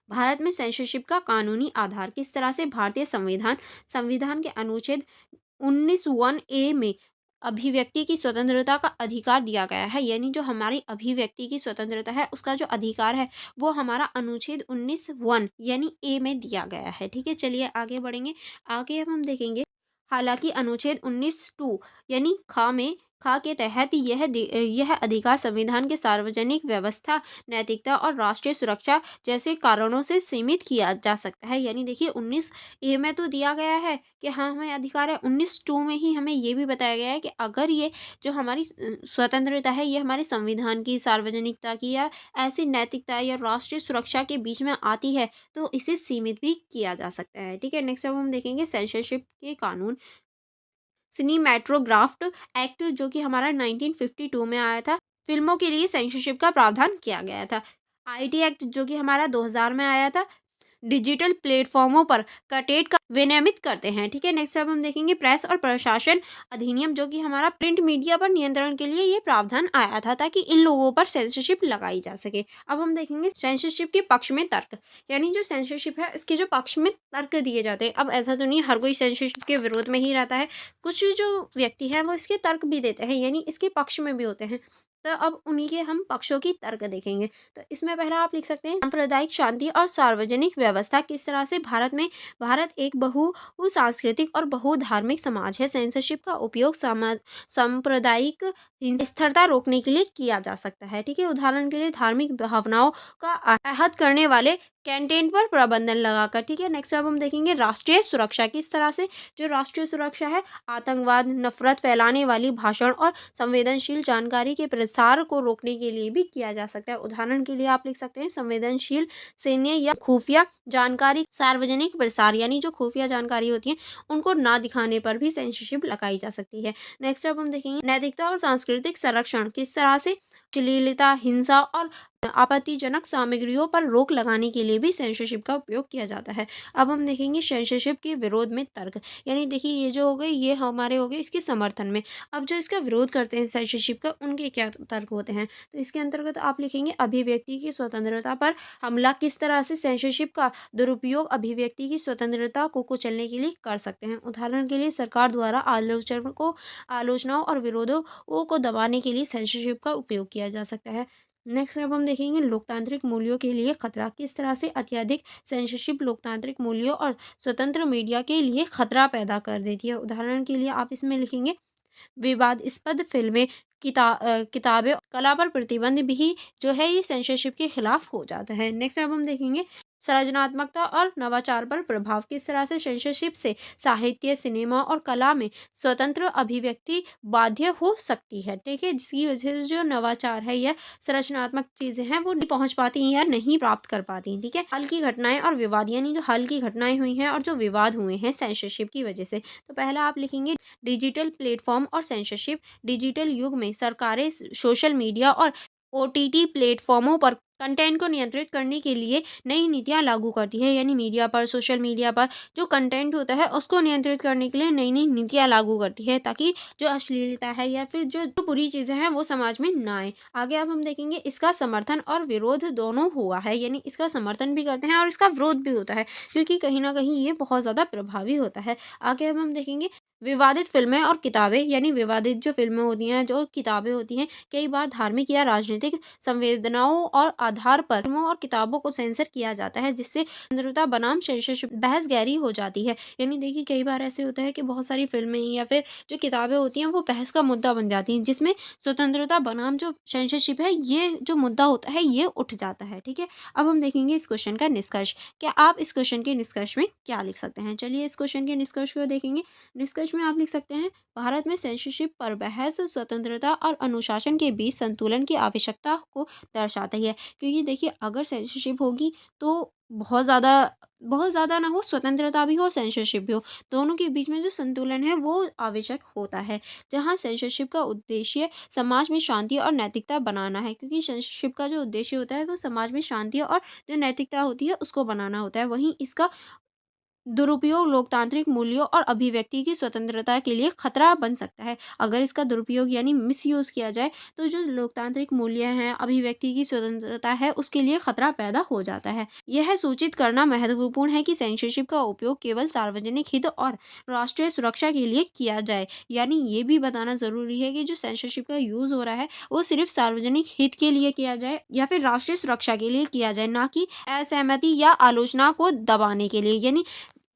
भारत में सेंसरशिप का कानूनी आधार किस तरह से। भारतीय संविधान संविधान के अनुच्छेद 19(1)(a) में अभिव्यक्ति की स्वतंत्रता का अधिकार दिया गया है। यानी जो हमारी अभिव्यक्ति की स्वतंत्रता है उसका जो अधिकार है वो हमारा अनुच्छेद 19(1) यानी ए में दिया गया है। ठीक है, चलिए आगे बढ़ेंगे। आगे अब हम देखेंगे, हालांकि अनुच्छेद 19(2) यानी खा के तहत यह अधिकार संविधान के सार्वजनिक व्यवस्था, नैतिकता और राष्ट्रीय सुरक्षा जैसे कारणों से सीमित किया जा सकता है। यानी देखिए 19(a) में तो दिया गया है कि हाँ हमें अधिकार है, 19(2) में ही हमें ये भी बताया गया है कि अगर ये जो हमारी स्वतंत्रता है ये हमारे संविधान की, सार्वजनिकता की या ऐसी नैतिकता या राष्ट्रीय सुरक्षा के बीच में आती है तो इसे सीमित भी किया जा सकता है। ठीक है, नेक्स्ट अब हम देखेंगे सेंसरशिप के कानून। सिनेमैटोग्राफ्ट एक्ट जो कि हमारा 1952 में आया था, फिल्मों के लिए सेंसरशिप का प्रावधान किया गया था। आईटी एक्ट जो कि हमारा 2000 में आया था, डिजिटल प्लेटफॉर्मों पर कंटेंट का विनियमित करते हैं। ठीक है, नेक्स्ट अब हम देखेंगे प्रेस और प्रशासन अधिनियम जो कि हमारा प्रिंट मीडिया पर नियंत्रण के लिए ये प्रावधान आया था ताकि इन लोगों पर सेंसरशिप लगाई जा सके। अब हम देखेंगे सेंसरशिप के पक्ष में तर्क। यानी जो सेंसरशिप है इसके जो पक्ष में तर्क दिए जाते हैं। अब ऐसा तो नहीं हर कोई सेंसरशिप के विरोध में ही रहता है, कुछ जो व्यक्ति हैं वो इसके तर्क भी देते हैं, यानी इसके पक्ष में भी होते हैं। तो अब उन्हीं के हम पक्षों की तर्क देखेंगे। तो इसमें पहला आप लिख सकते हैं, सांप्रदायिक शांति और सार्वजनिक व्यवस्था किस तरह से। भारत एक बहु सांस्कृतिक और बहुधार्मिक समाज है। सेंसरशिप का उपयोग सांप्रदायिक स्थिरता रोकने के लिए किया जा सकता है। ठीक है, उदाहरण के लिए धार्मिक भावनाओं का आहत करने वाले कंटेंट पर प्रतिबंधन लगाकर। ठीक है, नेक्स्ट अब हम देखेंगे राष्ट्रीय सुरक्षा किस तरह से। जो राष्ट्रीय सुरक्षा है, आतंकवाद, नफरत फैलाने वाली भाषण और संवेदनशील जानकारी के प्रसार को रोकने के लिए भी किया जा सकता है। उदाहरण के लिए आप लिख सकते हैं संवेदनशील, सैन्य या खुफिया जानकारी सार्वजनिक प्रसार, यानी जो खुफिया जानकारी होती है उनको ना दिखाने पर भी सेंसरशिप लगाई जा सकती है। नेक्स्ट अब हम देखेंगे नैतिकता और सांस्कृतिक संरक्षण किस तरह से। अश्लीलता, हिंसा और आपत्तिजनक सामग्रियों पर रोक लगाने के लिए भी सेंसरशिप का उपयोग किया जाता है। अब हम देखेंगे सेंसरशिप के विरोध में तर्क। यानी देखिए ये जो हो गए ये हमारे हो गए इसके समर्थन में। अब जो इसका विरोध करते हैं सेंसरशिप का, उनके क्या तर्क होते हैं। तो इसके अंतर्गत आप लिखेंगे अभिव्यक्ति की स्वतंत्रता पर हमला किस तरह से सेंसरशिप का दुरुपयोग अभिव्यक्ति की स्वतंत्रता को कुचलने के लिए कर सकते हैं। उदाहरण के लिए सरकार द्वारा आलोचनाओं और विरोधों को दबाने के लिए सेंसरशिप का उपयोग किया जा सकता है। नेक्स्ट अब हम देखेंगे लोकतांत्रिक मूल्यों के लिए खतरा किस तरह से। अत्यधिक सेंसरशिप लोकतांत्रिक मूल्यों और स्वतंत्र मीडिया के लिए खतरा पैदा कर देती है। उदाहरण के लिए आप इसमें लिखेंगे विवादास्पद फिल्में, किताबें, कला पर प्रतिबंध भी जो है ये सेंसरशिप के खिलाफ हो जाता है। नेक्स्ट अब हम देखेंगे सृजनात्मकता और नवाचार पर प्रभाव। किस तरह से सेंसरशिप से साहित्य, सिनेमा और कला में स्वतंत्र अभिव्यक्ति बाध्य हो सकती है, ठीक है, जिसकी वजह से जो नवाचार है या संरचनात्मक चीजें हैं वो नहीं पहुंच पाती या नहीं प्राप्त कर पाती, ठीक है। हाल की घटनाएं और विवाद, यानी जो हाल की घटनाएं हुई हैं और जो विवाद हुए हैं सेंसरशिप की वजह से। तो पहला आप लिखेंगे डिजिटल प्लेटफॉर्म और सेंसरशिप। डिजिटल युग में सरकारें सोशल मीडिया और ओटीटी प्लेटफॉर्मों पर कंटेंट को नियंत्रित करने के लिए नई नीतियां लागू करती है, यानी मीडिया पर, सोशल मीडिया पर जो कंटेंट होता है उसको नियंत्रित करने के लिए नई नई नीतियां लागू करती है, ताकि जो अश्लीलता है या फिर जो बुरी चीजें हैं वो समाज में ना आए। आगे अब हम देखेंगे इसका समर्थन और विरोध दोनों हुआ है, यानी इसका समर्थन भी करते हैं और इसका विरोध भी होता है, क्योंकि कहीं ना कहीं ये बहुत ज्यादा प्रभावी होता है। आगे अब हम देखेंगे विवादित फिल्में और किताबें, यानी विवादित जो फिल्में होती हैं, जो किताबें होती हैं, कई बार धार्मिक या राजनीतिक संवेदनाओं और आधार पर फिल्मों और किताबों को सेंसर किया जाता है, जिससे स्वतंत्रता बनाम सेंसरशिप बहस गहरी हो जाती है। यानी देखिए कई बार ऐसे होता है कि बहुत सारी फिल्में या फिर जो किताबें होती हैं वो बहस का मुद्दा बन जाती हैं, जिसमें स्वतंत्रता बनाम जो सेंसरशिप है ये जो मुद्दा होता है ये उठ जाता है, ठीक है। अब हम देखेंगे इस क्वेश्चन का निष्कर्ष। क्या आप इस क्वेश्चन के निष्कर्ष में क्या लिख सकते हैं? चलिए इस क्वेश्चन के निष्कर्ष को देखेंगे। निष्कर्ष में आप लिख सकते हैं भारत में सेंसरशिप पर बहस स्वतंत्रता और अनुशासन के बीच संतुलन की आवश्यकता को दर्शाता है, क्योंकि देखिए अगर सेंसरशिप होगी तो बहुत ज़्यादा ना हो, स्वतंत्रता भी हो और सेंसरशिप भी हो, दोनों के बीच में जो संतुलन है वो आवश्यक होता है। जहाँ सेंसरशिप का उद्देश्य समाज में शांति और नैतिकता बनाना है, क्योंकि सेंसरशिप का जो उद्देश्य होता है वो समाज में शांति और जो नैतिकता होती है उसको बनाना होता है। वहीं इसका दुरुपयोग लोकतांत्रिक मूल्यों और अभिव्यक्ति की स्वतंत्रता के लिए खतरा बन सकता है। अगर इसका दुरुपयोग यानी मिसयूज किया जाए तो जो लोकतांत्रिक मूल्य हैं, अभिव्यक्ति की स्वतंत्रता है, उसके लिए खतरा पैदा हो जाता है। यह सूचित करना महत्वपूर्ण है कि सेंसरशिप का उपयोग केवल सार्वजनिक हित और राष्ट्रीय सुरक्षा के लिए किया जाए, यानी ये भी बताना जरूरी है कि जो सेंसरशिप का यूज हो रहा है वो सिर्फ सार्वजनिक हित के लिए किया जाए या फिर राष्ट्रीय सुरक्षा के लिए किया जाए, ना कि असहमति या आलोचना को दबाने के लिए। यानी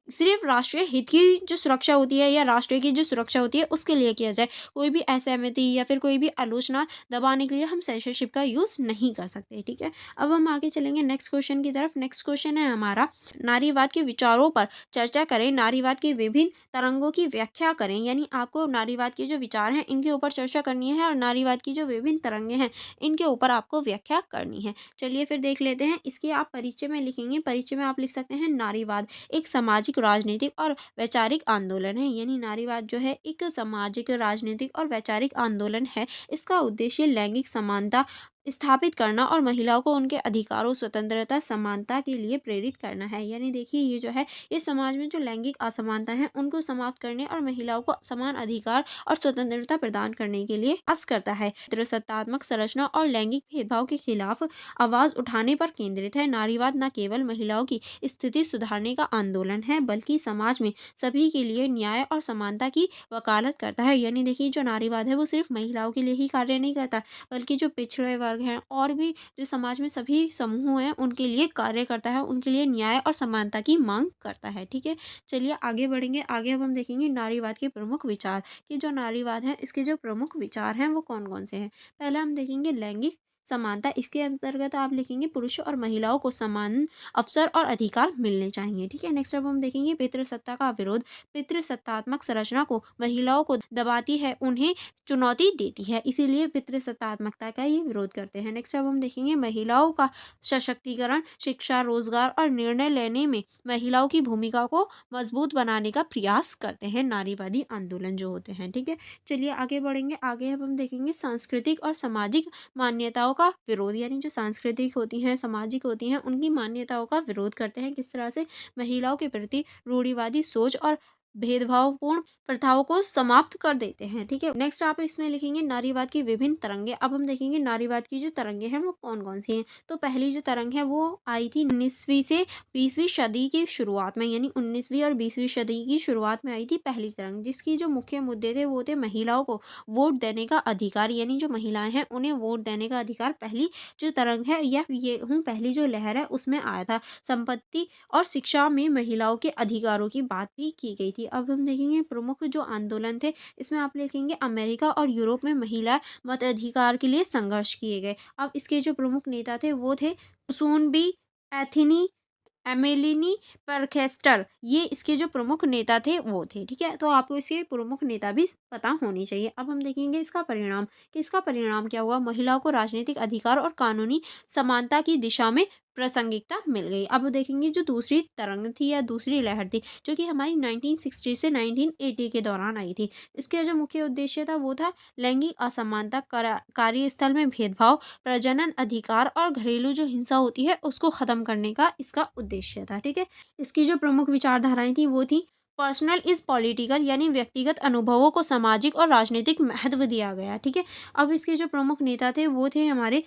सिर्फ राष्ट्रीय हित की जो सुरक्षा होती है या राष्ट्र की जो सुरक्षा होती है उसके लिए किया जाए। कोई भी असहमति या फिर कोई भी आलोचना दबाने के लिए हम सेंसरशिप का यूज नहीं कर सकते, ठीक है। अब हम आगे चलेंगे नेक्स्ट क्वेश्चन की तरफ। नेक्स्ट क्वेश्चन है हमारा, नारीवाद के विचारों पर चर्चा करें, नारीवाद के विभिन्न तरंगों की व्याख्या करें। यानी आपको नारीवाद के जो विचार हैं इनके ऊपर चर्चा करनी है और नारीवाद की जो विभिन्न तरंगे हैं इनके ऊपर आपको व्याख्या करनी है। चलिए फिर देख लेते हैं। इसके आप परिचय में लिखेंगे। परिचय में आप लिख सकते हैं नारीवाद एक सामाजिक, राजनीतिक और वैचारिक आंदोलन है। यानी नारीवाद जो है एक सामाजिक, राजनीतिक और वैचारिक आंदोलन है। इसका उद्देश्य लैंगिक समानता स्थापित करना और महिलाओं को उनके अधिकारों, स्वतंत्रता, समानता के लिए प्रेरित करना है। यानी देखिए ये जो है ये समाज में जो लैंगिक असमानता है उनको समाप्त करने और महिलाओं को समान अधिकार और स्वतंत्रता प्रदान करने के लिए प्रयास करता है। सत्तात्मक संरचना और लैंगिक भेदभाव के खिलाफ आवाज उठाने पर केंद्रित है। नारीवाद न केवल महिलाओं की स्थिति सुधारने का आंदोलन है बल्कि समाज में सभी के लिए न्याय और समानता की वकालत करता है। यानी देखिए जो नारीवाद है वो सिर्फ महिलाओं के लिए ही कार्य नहीं करता बल्कि जो पिछड़े वर्ग हैं और भी जो समाज में सभी समूह हैं उनके लिए कार्य करता है, उनके लिए न्याय और समानता की मांग करता है, ठीक है। चलिए आगे बढ़ेंगे। आगे अब हम देखेंगे नारीवाद के प्रमुख विचार कि जो नारीवाद है इसके जो प्रमुख विचार हैं वो कौन कौन से हैं। पहला हम देखेंगे लैंगिक समानता। इसके अंतर्गत आप लिखेंगे पुरुष और महिलाओं को समान अवसर और अधिकार मिलने चाहिए, ठीक है। नेक्स्ट अब हम देखेंगे पितृसत्ता का विरोध। पितृसत्तात्मक संरचना को महिलाओं को दबाती है, उन्हें चुनौती देती है, इसीलिए पितृसत्तात्मकता का ये विरोध करते हैं। नेक्स्ट अब हम देखेंगे महिलाओं का सशक्तिकरण। शिक्षा, रोजगार और निर्णय लेने में महिलाओं की भूमिका को मजबूत बनाने का प्रयास करते हैं नारीवादी आंदोलन जो होते हैं, ठीक है। चलिए आगे बढ़ेंगे। आगे अब हम देखेंगे सांस्कृतिक और सामाजिक मान्यताओं का विरोध। यानी जो सांस्कृतिक होती हैं, सामाजिक होती हैं, उनकी मान्यताओं का विरोध करते हैं। किस तरह से? महिलाओं के प्रति रूढ़िवादी सोच और भेदभावपूर्ण प्रथाओं को समाप्त कर देते हैं, ठीक है। नेक्स्ट आप इसमें लिखेंगे नारीवाद की विभिन्न तरंगे। अब हम देखेंगे नारीवाद की जो तरंगे हैं वो कौन कौन सी हैं। तो पहली जो तरंग है वो आई थी 19वीं से 20वीं सदी की शुरुआत में, यानी 19वीं और 20वीं सदी की शुरुआत में आई थी पहली तरंग, जिसकी जो मुख्य मुद्दे थे वो थे महिलाओं को वोट देने का अधिकार। यानी जो महिलाएं हैं उन्हें वोट देने का अधिकार पहली जो तरंग है या ये पहली जो लहर है उसमें आया था। संपत्ति और शिक्षा में महिलाओं के अधिकारों की बात भी की गई थी। अब हम देखेंगे प्रमुख जो आंदोलन थे। इसमें आप लिखेंगे अमेरिका और यूरोप में महिला मताधिकार के लिए संघर्ष किए गए। अब इसके जो प्रमुख नेता थे वो थे सुसन बी एथनी हेमेलिनी परखेस्टर, ये इसके जो प्रमुख नेता थे वो थे। ठीक है, तो आपको इसके प्रमुख नेता भी पता होनी चाहिए। अब हम देखेंगे इसका परिणाम कि इसका परिणाम क्या हुआ। महिलाओं को राजनीतिक अधिकार और कानूनी समानता की दिशा में प्रासंगिकता मिल गई। अब देखेंगे जो दूसरी तरंग थी या दूसरी लहर थी, जो कि हमारी 1960 से 1980 के दौरान आई थी। इसका जो मुख्य उद्देश्य था वो था लैंगिक असमानता, कार्यस्थल में भेदभाव, प्रजनन अधिकार और घरेलू जो हिंसा होती है उसको खत्म करने का इसका उद्देश्य था। ठीक है, इसकी जो प्रमुख विचारधाराएं थी वो थी पर्सनल इज पॉलिटिकल, यानी व्यक्तिगत अनुभवों को सामाजिक और राजनीतिक महत्व दिया गया। ठीक है, अब इसके जो प्रमुख नेता थे वो थे हमारे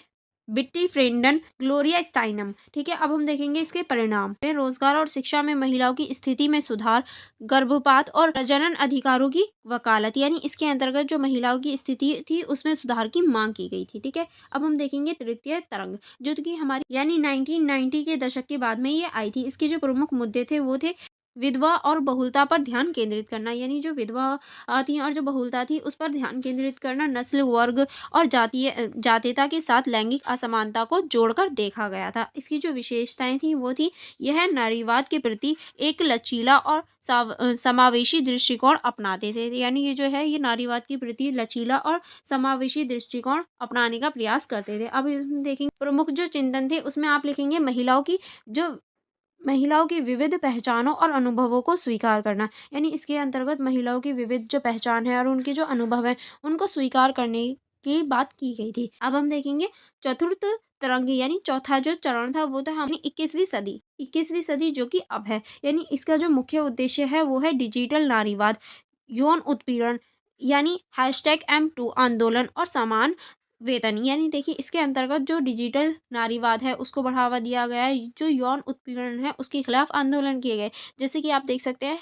बिट्टी फ्रेंडन, ग्लोरिया स्टाइनम। ठीक है, अब हम देखेंगे इसके परिणाम। रोजगार और शिक्षा में महिलाओं की स्थिति में सुधार, गर्भपात और प्रजनन अधिकारों की वकालत, यानी इसके अंतर्गत जो महिलाओं की स्थिति थी उसमें सुधार की मांग की गई थी। ठीक है, अब हम देखेंगे तृतीय तरंग, जो कि हमारी यानी 1990 के दशक के बाद में ये आई थी। इसके जो प्रमुख मुद्दे थे वो थे विधवा और बहुलता पर ध्यान केंद्रित करना, यानी जो विधवा थी और जो बहुलता थी उस पर ध्यान केंद्रित करना, नस्ल, वर्ग और जातीयता के साथ लैंगिक असमानता को जोड़कर देखा गया था। इसकी जो विशेषताएं थी वो थी यह नारीवाद के प्रति एक लचीला और समावेशी दृष्टिकोण अपनाते थे। यानी ये जो है ये नारीवाद के प्रति लचीला और समावेशी दृष्टिकोण अपनाने का प्रयास करते थे। अब हम देखेंगे प्रमुख जो चिंतन थे उसमें आप लिखेंगे महिलाओं की विविध पहचानों और अनुभवों को स्वीकार करना, यानी इसके अंतर्गत महिलाओं की विविध जो पहचान है और उनके जो अनुभव है उनको स्वीकार करने की बात की गई थी। अब हम देखेंगे चतुर्थ तरंग, यानी चौथा जो चरण था वो था हमारी 21वीं सदी जो कि अब है। यानी इसका जो मुख्य उद्देश्य है वो है डिजिटल नारीवाद, यौन उत्पीड़न, यानी #M2 आंदोलन और समान वेतन। यानी देखिए इसके अंतर्गत जो डिजिटल नारीवाद है उसको बढ़ावा दिया गया है, जो यौन उत्पीड़न है उसके खिलाफ आंदोलन किए गए। जैसे कि आप देख सकते हैं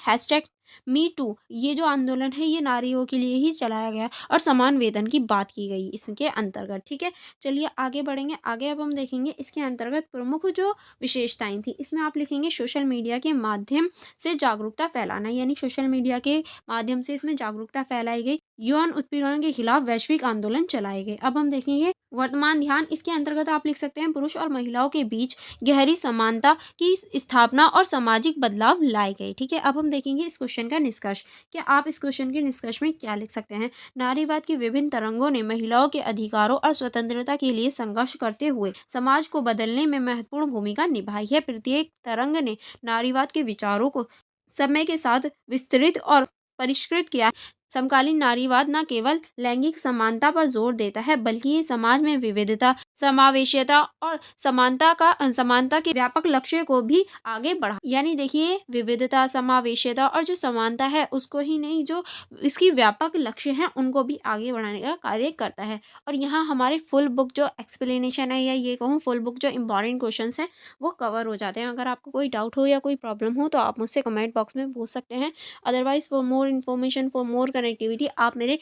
#Me Too, ये जो आंदोलन है ये नारियों के लिए ही चलाया गया और समान वेतन की बात की गई इसके अंतर्गत। ठीक है, चलिए आगे बढ़ेंगे। आगे अब हम देखेंगे इसके अंतर्गत प्रमुख जो विशेषताएं थी। इसमें आप लिखेंगे सोशल मीडिया के माध्यम से जागरूकता फैलाना, यानी सोशल मीडिया के माध्यम से इसमें जागरूकता फैलाई गई, यौन उत्पीड़न के खिलाफ वैश्विक आंदोलन चलाए गए। अब हम देखेंगे वर्तमान ध्यान, इसके अंतर्गत आप लिख सकते हैं पुरुष और महिलाओं के बीच गहरी समानता की स्थापना और सामाजिक बदलाव लाए गए। ठीक है, अब हम देखेंगे इस क्वेश्चन का निष्कर्ष। क्या आप इस क्वेश्चन के निष्कर्ष में क्या लिख सकते हैं? नारीवाद की विभिन्न तरंगों ने महिलाओं के अधिकारों और स्वतंत्रता के लिए संघर्ष करते हुए समाज को बदलने में महत्वपूर्ण भूमिका निभाई है। प्रत्येक तरंग ने नारीवाद के विचारों को समय के साथ विस्तृत और परिष्कृत किया। समकालीन नारीवाद न केवल लैंगिक समानता पर जोर देता है बल्कि ये समाज में विविधता, समावेशिता और समानता के व्यापक लक्ष्य को भी आगे बढ़ा। यानी देखिए विविधता, समावेशिता और जो समानता है उसको ही नहीं, जो इसकी व्यापक लक्ष्य हैं उनको भी आगे बढ़ाने का कार्य करता है। और यहाँ हमारे फुल बुक जो एक्सप्लेनेशन है या ये कहूँ फुल बुक जो इंपॉर्टेंट क्वेश्चंस हैं वो कवर हो जाते हैं। अगर आपको कोई डाउट हो या कोई प्रॉब्लम हो तो आप मुझसे कमेंट बॉक्स में पूछ सकते हैं। Otherwise for more information, for more connectivity आप मेरे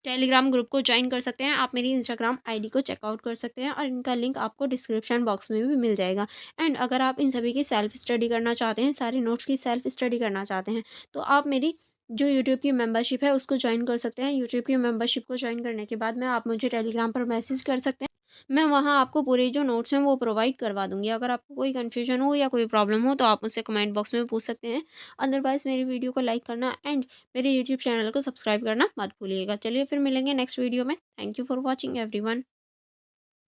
टेलीग्राम ग्रुप को ज्वाइन कर सकते हैं। आप मेरी इंस्टाग्राम आईडी को चेकआउट कर सकते हैं और इनका लिंक आपको डिस्क्रिप्शन बॉक्स में भी मिल जाएगा। एंड अगर आप इन सभी की सेल्फ स्टडी करना चाहते हैं, सारे नोट्स की सेल्फ स्टडी करना चाहते हैं, तो आप मेरी जो यूट्यूब की मेंबरशिप है उसको ज्वाइन कर सकते हैं। यूट्यूब की मेंबरशिप को ज्वाइन करने के बाद में आप मुझे टेलीग्राम पर मैसेज कर सकते हैं। मैं वहाँ आपको पूरे जो नोट्स हैं वो प्रोवाइड करवा दूँगी। अगर आपको कोई कन्फ्यूजन हो या कोई प्रॉब्लम हो तो आप मुझसे कमेंट बॉक्स में पूछ सकते हैं। अदरवाइज़ मेरी वीडियो को लाइक करना एंड मेरे यूट्यूब चैनल को सब्सक्राइब करना मत भूलिएगा। चलिए फिर मिलेंगे नेक्स्ट वीडियो में। Thank you for watching everyone.